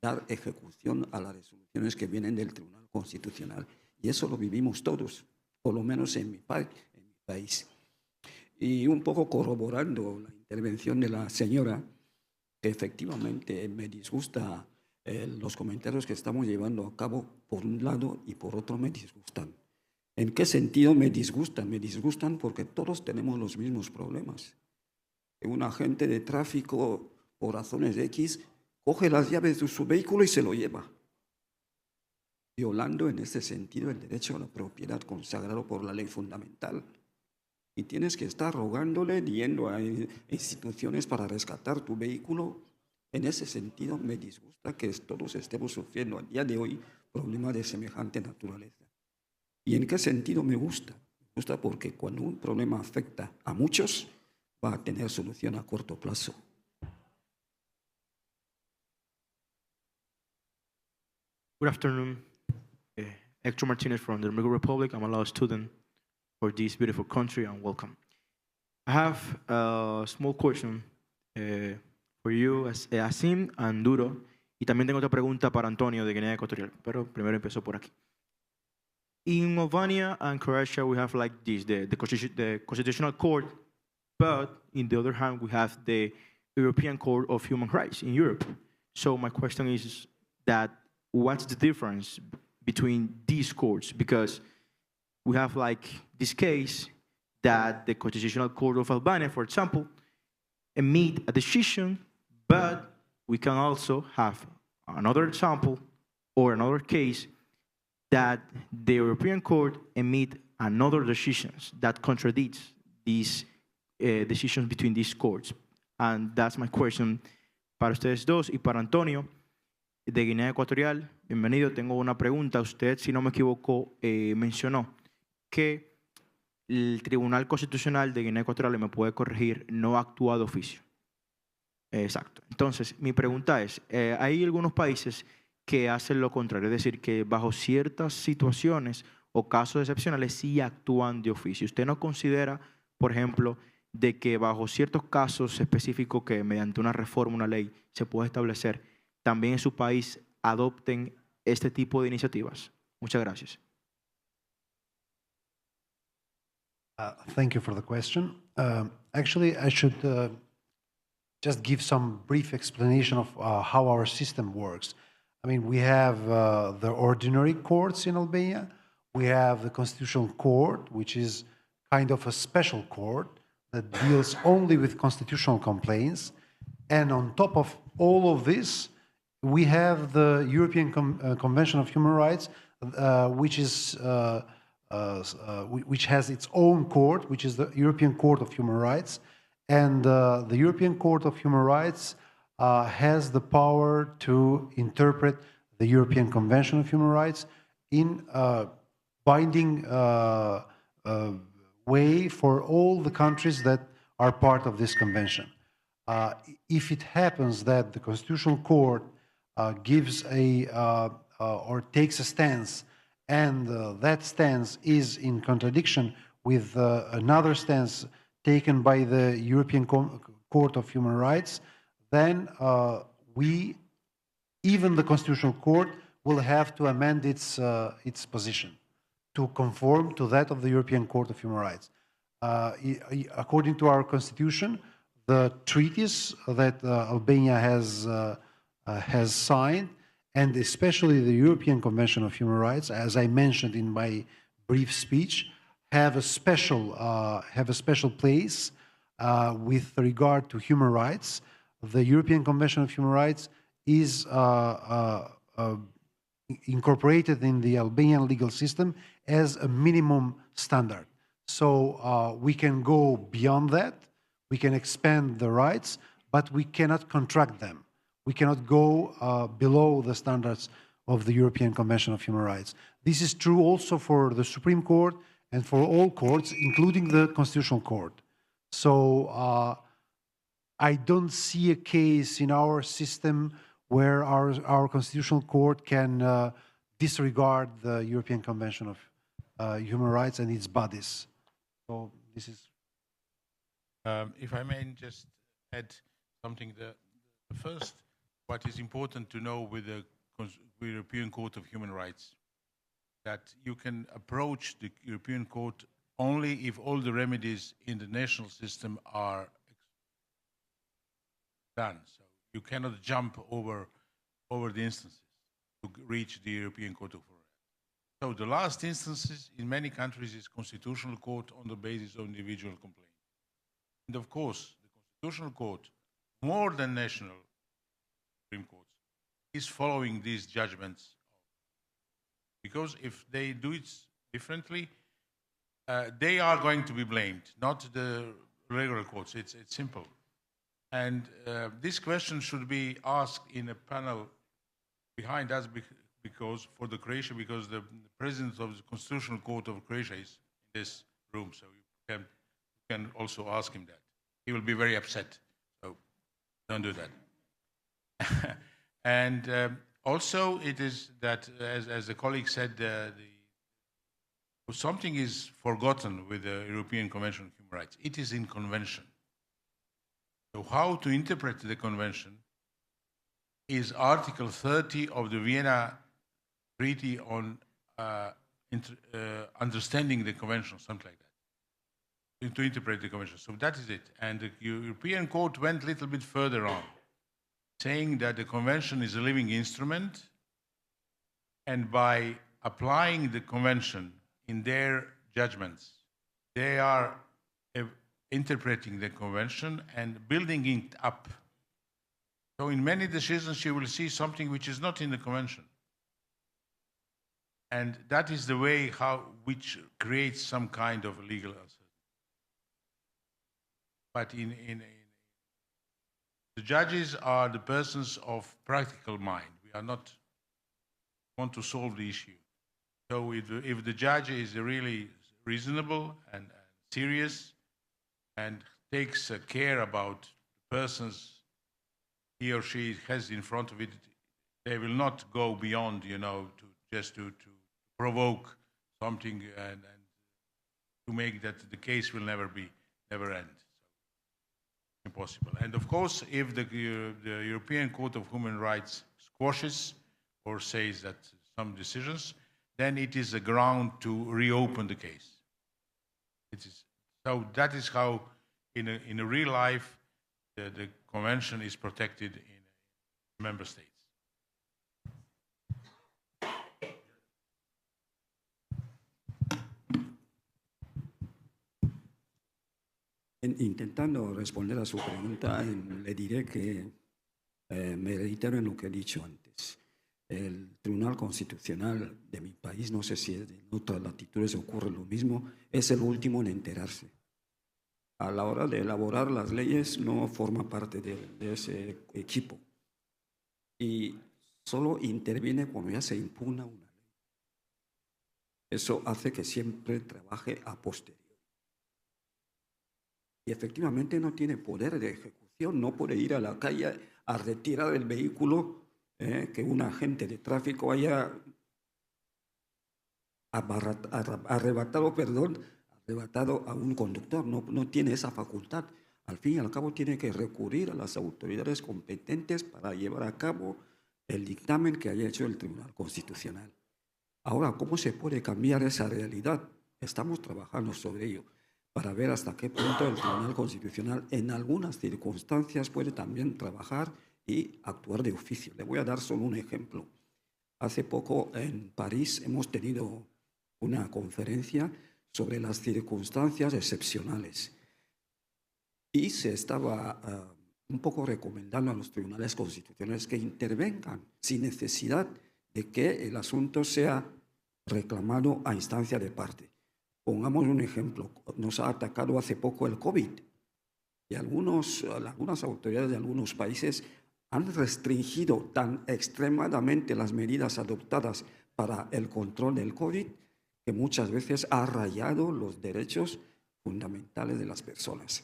dar ejecución a las resoluciones que vienen del Tribunal Constitucional. Y eso lo vivimos todos, por lo menos en mi país. Y un poco corroborando la intervención de la señora, que efectivamente me disgusta los comentarios que estamos llevando a cabo por un lado y por otro me disgustan. ¿En qué sentido me disgustan? Me disgustan porque todos tenemos los mismos problemas. Un agente de tráfico, por razones X, coge las llaves de su vehículo y se lo lleva, violando en ese sentido el derecho a la propiedad consagrado por la ley fundamental. Y tienes que estar rogándole, yendo a instituciones para rescatar tu vehículo. En ese sentido, me disgusta que todos estemos sufriendo a día de hoy problemas de semejante naturaleza. ¿Y en qué sentido me gusta? Me gusta porque cuando un problema afecta a muchos, va a tener solución a corto plazo. Good afternoon. Hector Martinez from the Dominican Republic. I'm a law student for this beautiful country, and welcome. I have a small question for you, Jassim and Duro, y también tengo otra pregunta para Antonio de Guinea Ecuatorial, pero primero empiezo por aquí. In Albania and Croatia, we have like this, the Constitutional Court, but in the other hand, we have the European Court of Human Rights in Europe. So my question is that what's the difference between these courts? Because we have like this case that the Constitutional Court of Albania, for example, made a decision, but we can also have another example or another case that the European Court made another decisions that contradicts these decisions between these courts. And that's my question para ustedes dos y para Antonio de Guinea Ecuatorial. Bienvenido, tengo una pregunta. Usted, si no me equivoco, mencionó que el Tribunal Constitucional de Guinea Ecuatorial, me puede corregir, no actúa de oficio. Exacto. Entonces, mi pregunta es, hay algunos países que hacen lo contrario, es decir, que bajo ciertas situaciones o casos excepcionales sí actúan de oficio. ¿Usted no considera, por ejemplo, de que bajo ciertos casos específicos que mediante una reforma, una ley, se puede establecer, también en su país adopten este tipo de iniciativas? Muchas gracias. Thank you for the question. Actually, I should just give some brief explanation of how our system works. I mean, we have the ordinary courts in Albania. We have the Constitutional Court, which is kind of a special court that deals only with constitutional complaints. And on top of all of this, we have the European Convention of Human Rights, which has its own court, which is the European Court of Human Rights. And the European Court of Human Rights has the power to interpret the European Convention of Human Rights in a binding way for all the countries that are part of this convention. If it happens that the Constitutional Court gives or takes a stance, and that stance is in contradiction with another stance taken by the European Court of Human Rights, then even the Constitutional Court will have to amend its position to conform to that of the European Court of Human Rights. According to our Constitution, the treaties that Albania has signed, and especially the European Convention of Human Rights, as I mentioned in my brief speech, have a special place with regard to human rights. The European Convention of Human Rights is incorporated in the Albanian legal system as a minimum standard. So we can go beyond that, we can expand the rights, but we cannot contract them. We cannot go below the standards of the European Convention of Human Rights. This is true also for the Supreme Court and for all courts, including the Constitutional Court. So I don't see a case in our system where our Constitutional Court can disregard the European Convention of Human Rights and its bodies. So this is... if I may just add something, the first, what is important to know with the European Court of Human Rights, that you can approach the European Court only if all the remedies in the national system are done. So you cannot jump over the instances to reach the European Court of Human Rights. So the last instances in many countries is Constitutional Court on the basis of individual complaint. And of course, the Constitutional Court, more than national Supreme Courts, is following these judgments. Because if they do it differently, they are going to be blamed, not the regular courts. It's simple. And this question should be asked in a panel behind us because for the Croatia, because the president of the Constitutional Court of Croatia is in this room, so you can also ask him that. He will be very upset, so don't do that. And also it is that, as the colleague said, something is forgotten with the European Convention on Human Rights. It is in convention. So how to interpret the convention is Article 30 of the Vienna Treaty on understanding the convention, something like that, to interpret the convention. So that is it. And the European Court went a little bit further on, saying that the convention is a living instrument, and by applying the convention in their judgments, they are interpreting the convention and building it up. So in many decisions you will see something which is not in the convention. And that is the way which creates some kind of legal uncertainty. But the judges are the persons of practical mind. We are not want to solve the issue. So if the judge is really reasonable and serious and takes care about the persons he or she has in front of it, they will not go beyond, to provoke something and to make that the case will never end. So, impossible. And of course, if the European Court of Human Rights squashes or says that some decisions, then it is a ground to reopen the case. So that is how, in a real life, the convention is protected in member states. Intentando responder a su pregunta, le diré que me reitero en lo que he dicho antes. El Tribunal Constitucional de mi país, no sé si en otras latitudes ocurre lo mismo, es el último en enterarse. A la hora de elaborar las leyes no forma parte de ese equipo y solo interviene cuando ya se impugna una ley. Eso hace que siempre trabaje a posteriori. Y efectivamente no tiene poder de ejecución, no puede ir a la calle a retirar el vehículo que un agente de tráfico haya arrebatado a un conductor. No tiene esa facultad. Al fin y al cabo tiene que recurrir a las autoridades competentes para llevar a cabo el dictamen que haya hecho el Tribunal Constitucional. Ahora, ¿cómo se puede cambiar esa realidad? Estamos trabajando sobre ello para ver hasta qué punto el Tribunal Constitucional en algunas circunstancias puede también trabajar y actuar de oficio. Le voy a dar solo un ejemplo. Hace poco en París hemos tenido una conferencia sobre las circunstancias excepcionales y se estaba un poco recomendando a los tribunales constitucionales que intervengan sin necesidad de que el asunto sea reclamado a instancia de parte. Pongamos un ejemplo. Nos ha atacado hace poco el COVID y algunas autoridades de algunos países han restringido tan extremadamente las medidas adoptadas para el control del COVID que muchas veces ha rayado los derechos fundamentales de las personas.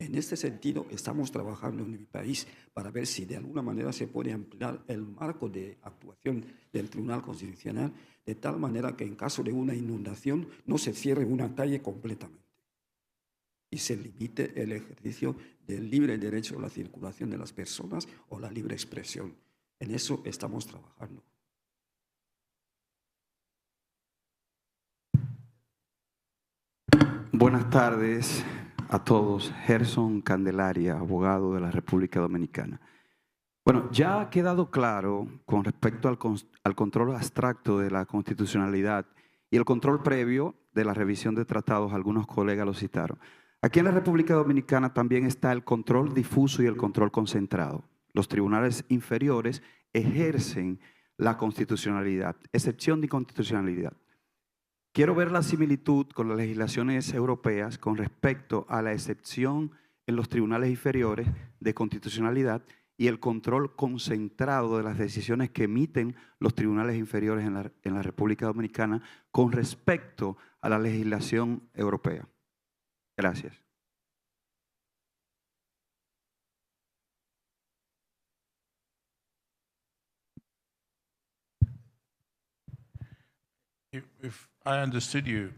En este sentido, estamos trabajando en mi país para ver si de alguna manera se puede ampliar el marco de actuación del Tribunal Constitucional de tal manera que en caso de una inundación no se cierre una calle completamente y se limite el ejercicio del libre derecho a la circulación de las personas o la libre expresión. En eso estamos trabajando. Buenas tardes a todos. Gerson Candelaria, abogado de la República Dominicana. Bueno, ya ha quedado claro con respecto al control abstracto de la constitucionalidad y el control previo de la revisión de tratados, algunos colegas lo citaron. Aquí en la República Dominicana también está el control difuso y el control concentrado. Los tribunales inferiores ejercen la constitucionalidad, excepción de constitucionalidad. Quiero ver la similitud con las legislaciones europeas con respecto a la excepción en los tribunales inferiores de constitucionalidad y el control concentrado de las decisiones que emiten los tribunales inferiores en la República Dominicana con respecto a la legislación europea. Gracias. If I understood you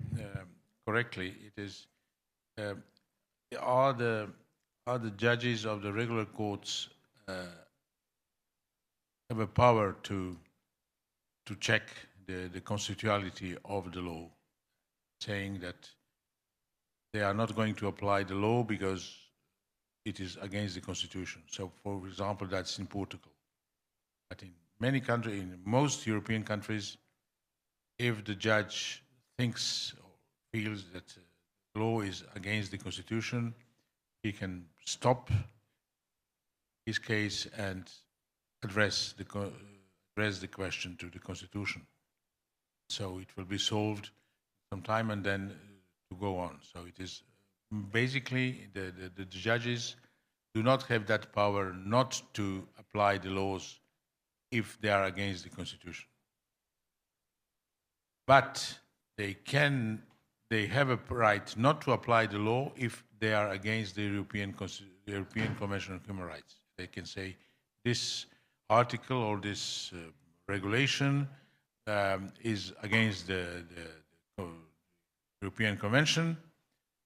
correctly, it is are the judges of the regular courts have a power to check the constitutionality of the law, saying that they are not going to apply the law because it is against the Constitution. So, for example, that's in Portugal. But in many countries, in most European countries, if the judge thinks or feels that the law is against the Constitution, he can stop his case and address the question to the Constitution. So it will be solved sometime and then to go on. So it is basically the judges do not have that power not to apply the laws if they are against the Constitution. But they have a right not to apply the law if they are against the European Convention on Human Rights. They can say this article or this regulation is against the European Convention.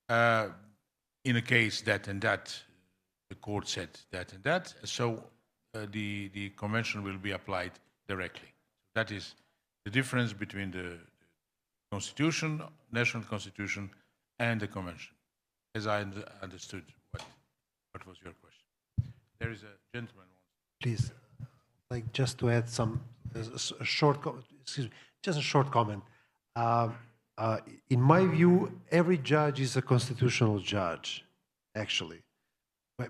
In a case that and that, the court said that and that, so the convention will be applied directly. That is the difference between the Constitution, national Constitution, and the Convention, as I understood what was your question. There is a gentleman. Please, like just to add some a short comment. In my view, every judge is a constitutional judge, actually,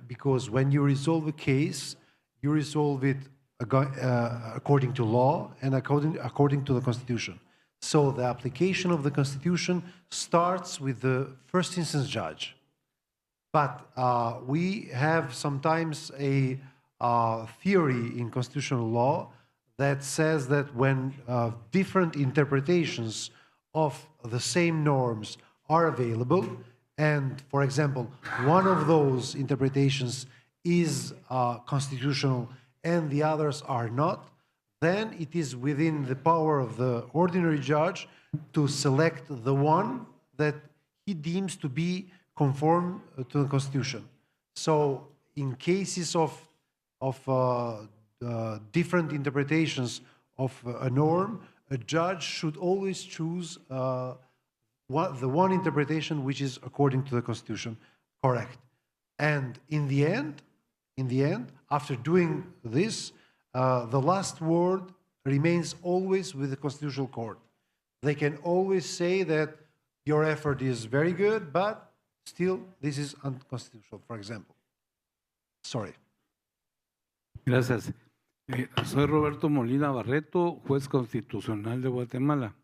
because when you resolve a case, you resolve it according to law and according to the Constitution. So the application of the Constitution starts with the first instance judge. But we have sometimes a theory in constitutional law that says that when different interpretations of the same norms are available, and, for example, one of those interpretations is constitutional and the others are not, then it is within the power of the ordinary judge to select the one that he deems to be conform to the Constitution. So in cases of different interpretations of a norm, a judge should always choose the one interpretation which is according to the Constitution correct. And in the end, after doing this, the last word remains always with the Constitutional Court. They can always say that your effort is very good, but still this is unconstitutional, for example. Sorry. Gracias. Soy Roberto Molina Barreto, juez constitucional de Guatemala.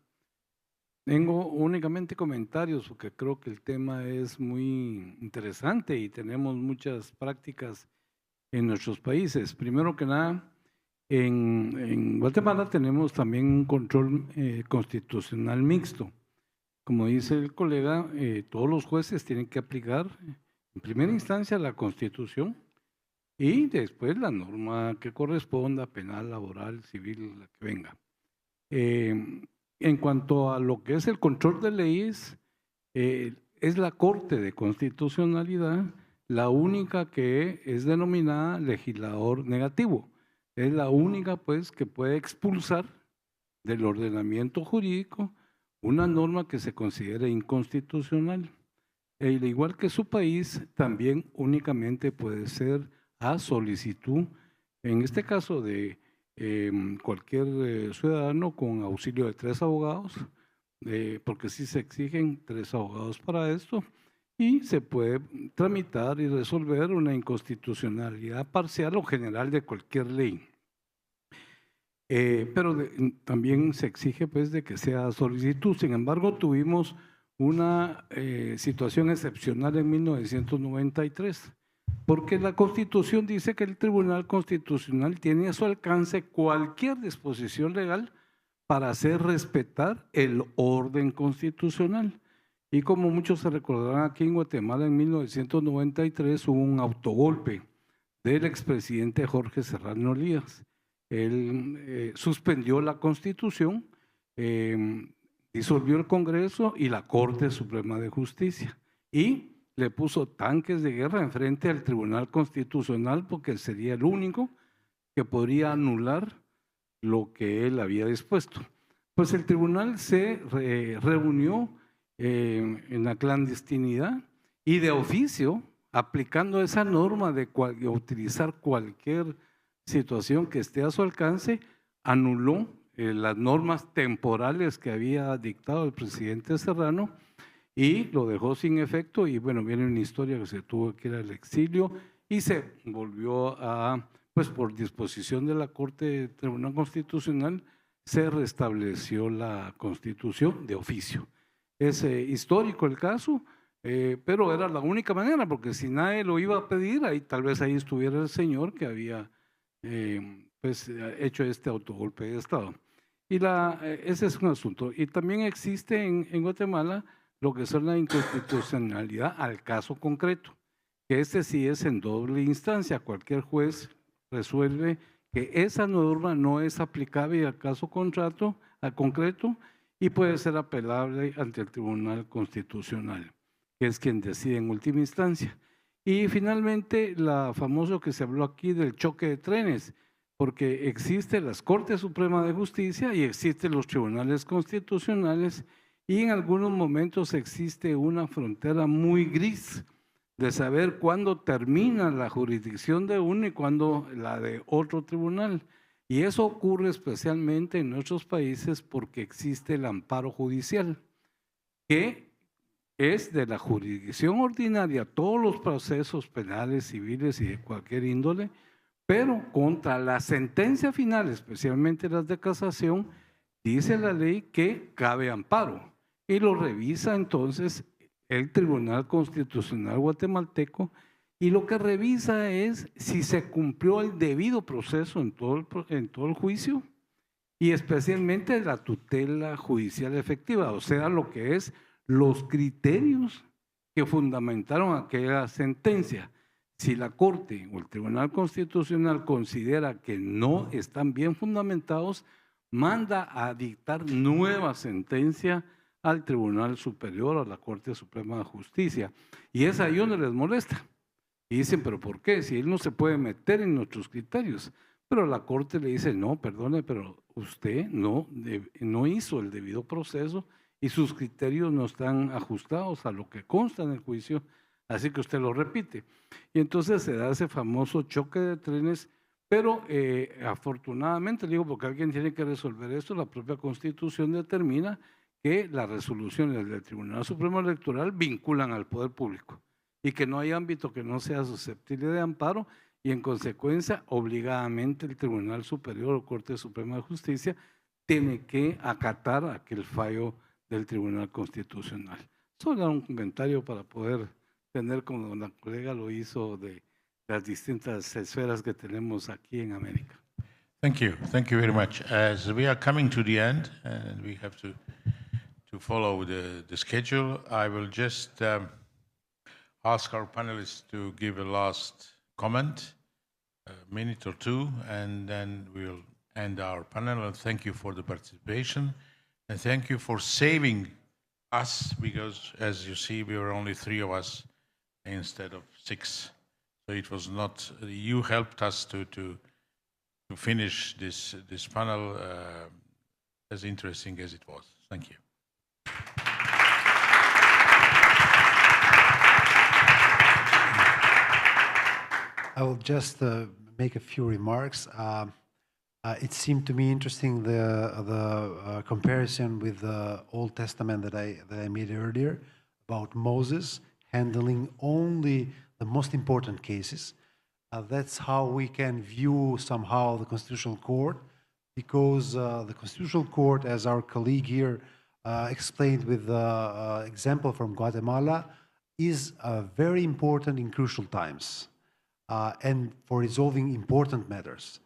Tengo únicamente comentarios porque creo que el tema es muy interesante y tenemos muchas prácticas en nuestros países. Primero que nada, en Guatemala tenemos también un control constitucional mixto. Como dice el colega, todos los jueces tienen que aplicar en primera instancia la Constitución y después la norma que corresponda, penal, laboral, civil, la que venga. En cuanto a lo que es el control de leyes, es la Corte de Constitucionalidad la única que es denominada legislador negativo. Es la única, pues, que puede expulsar del ordenamiento jurídico una norma que se considere inconstitucional. Al igual que su país, también únicamente puede ser a solicitud, en este caso de cualquier ciudadano con auxilio de 3 abogados, porque sí se exigen 3 abogados para esto, y se puede tramitar y resolver una inconstitucionalidad parcial o general de cualquier ley. Pero también se exige, pues, de que sea solicitud. Sin embargo, tuvimos una situación excepcional en 1993, porque la Constitución dice que el Tribunal Constitucional tiene a su alcance cualquier disposición legal para hacer respetar el orden constitucional. Y como muchos se recordarán, aquí en Guatemala en 1993 hubo un autogolpe del expresidente Jorge Serrano Elías. Él suspendió la Constitución, disolvió el Congreso y la Corte Suprema de Justicia y le puso tanques de guerra enfrente al Tribunal Constitucional porque sería el único que podría anular lo que él había dispuesto. Pues el tribunal se reunió en la clandestinidad y de oficio, aplicando esa norma de utilizar cualquier situación que esté a su alcance, anuló las normas temporales que había dictado el presidente Serrano y lo dejó sin efecto. Y bueno, viene una historia que se tuvo que ir al exilio y se volvió a, pues por disposición de la Corte Tribunal Constitucional, se restableció la Constitución de oficio. Es histórico el caso, pero era la única manera, porque si nadie lo iba a pedir, ahí tal vez ahí estuviera el señor que había pues, hecho este autogolpe de Estado. Y ese es un asunto. Y también existe en Guatemala lo que es la inconstitucionalidad al caso concreto, que este sí es en doble instancia. Cualquier juez resuelve que esa norma no es aplicable al caso concreto y puede ser apelable ante el Tribunal Constitucional, que es quien decide en última instancia. Y finalmente, la famoso que se habló aquí del choque de trenes, porque existe la Corte Suprema de Justicia y existen los tribunales constitucionales y en algunos momentos existe una frontera muy gris de saber cuándo termina la jurisdicción de uno y cuándo la de otro tribunal. Y eso ocurre especialmente en nuestros países porque existe el amparo judicial, que es de la jurisdicción ordinaria, todos los procesos penales, civiles y de cualquier índole, pero contra la sentencia final, especialmente las de casación, dice la ley que cabe amparo y lo revisa entonces el Tribunal Constitucional guatemalteco y lo que revisa es si se cumplió el debido proceso en todo el juicio y especialmente la tutela judicial efectiva, o sea, lo que es los criterios que fundamentaron aquella sentencia. Si la Corte o el Tribunal Constitucional considera que no están bien fundamentados, manda a dictar nueva sentencia al Tribunal Superior, a la Corte Suprema de Justicia. Y es ahí donde les molesta. Y dicen, ¿pero por qué? Si él no se puede meter en nuestros criterios. Pero la Corte le dice, no, perdone, pero usted no hizo el debido proceso y sus criterios no están ajustados a lo que consta en el juicio, así que usted lo repite. Y entonces se da ese famoso choque de trenes, pero afortunadamente, digo, porque alguien tiene que resolver esto, la propia Constitución determina que las resoluciones del Tribunal Supremo Electoral vinculan al poder público y que no hay ámbito que no sea susceptible de amparo, y en consecuencia, obligadamente el Tribunal Superior o Corte Suprema de Justicia tiene que acatar aquel fallo del Tribunal Constitucional. Solo un comentario para poder tener, como la colega lo hizo, de las distintas esferas que tenemos aquí en América. Thank you very much. As we are coming to the end and we have to follow the schedule, I will just ask our panelists to give a last comment, a minute or two, and then we'll end our panel. And thank you for the participation, and thank you for saving us, because as you see, we were only 3 of us instead of 6. So it was not, you helped us to finish this panel as interesting as it was. Thank you. I will just make a few remarks. It seemed to me interesting the comparison with the Old Testament that I made earlier about Moses handling only the most important cases. That's how we can view somehow the Constitutional Court, because the Constitutional Court, as our colleague here explained with the example from Guatemala, is very important in crucial times. And for resolving important matters.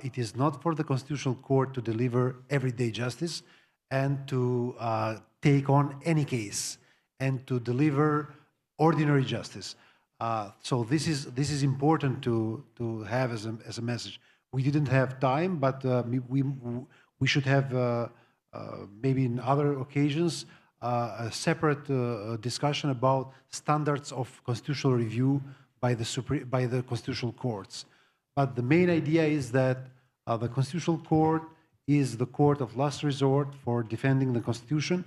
It is not for the Constitutional Court to deliver everyday justice and to take on any case and to deliver ordinary justice. So this is important to have as a message. We didn't have time, but we should have maybe in other occasions a separate discussion about standards of constitutional review by the constitutional courts. But the main idea is that the Constitutional Court is the court of last resort for defending the Constitution,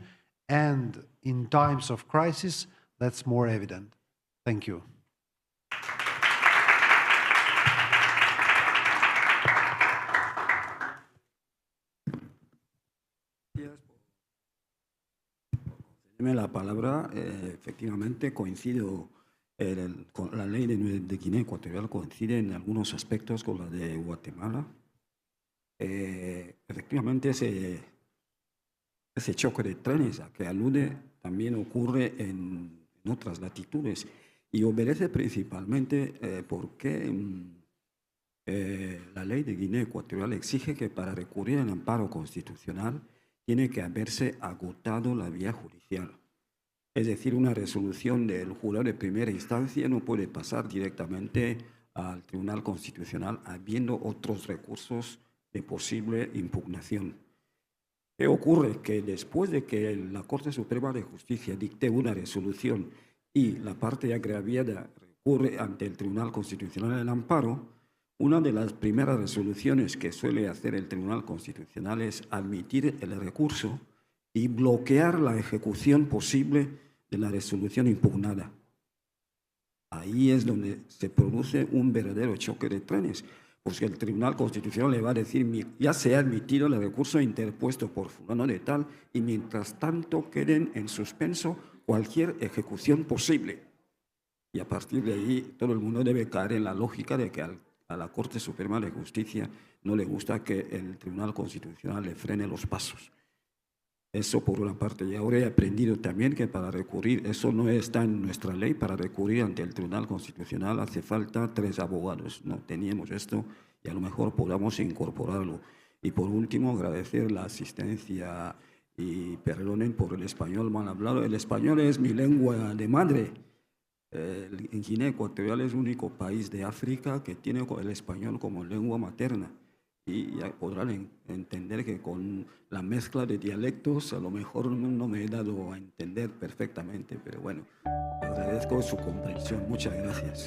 and in times of crisis, that's more evident. Thank you. La palabra, efectivamente, coincido. Con la ley de Guinea Ecuatorial coincide en algunos aspectos con la de Guatemala. Efectivamente, ese choque de trenes a que alude también ocurre en otras latitudes y obedece principalmente porque la ley de Guinea Ecuatorial exige que para recurrir al amparo constitucional tiene que haberse agotado la vía judicial. Es decir, una resolución del jurado de primera instancia no puede pasar directamente al Tribunal Constitucional habiendo otros recursos de posible impugnación. ¿Qué ocurre? Que después de que la Corte Suprema de Justicia dicte una resolución y la parte agraviada recurre ante el Tribunal Constitucional el amparo, una de las primeras resoluciones que suele hacer el Tribunal Constitucional es admitir el recurso y bloquear la ejecución posible de la resolución impugnada. Ahí es donde se produce un verdadero choque de trenes, porque el Tribunal Constitucional le va a decir, ya se ha admitido el recurso interpuesto por fulano de tal, y mientras tanto queden en suspenso cualquier ejecución posible. Y a partir de ahí todo el mundo debe caer en la lógica de que a la Corte Suprema de Justicia no le gusta que el Tribunal Constitucional le frene los pasos. Eso por una parte. Y ahora he aprendido también que para recurrir, eso no está en nuestra ley, para recurrir ante el Tribunal Constitucional hace falta 3 abogados. No teníamos esto y a lo mejor podamos incorporarlo. Y por último, agradecer la asistencia y perdonen por el español mal hablado. El español es mi lengua de madre En Guinea Ecuatorial es el único país de África que tiene el español como lengua materna. Y ya podrán entender que con la mezcla de dialectos a lo mejor no me he dado a entender perfectamente, pero bueno, agradezco su comprensión. Muchas gracias.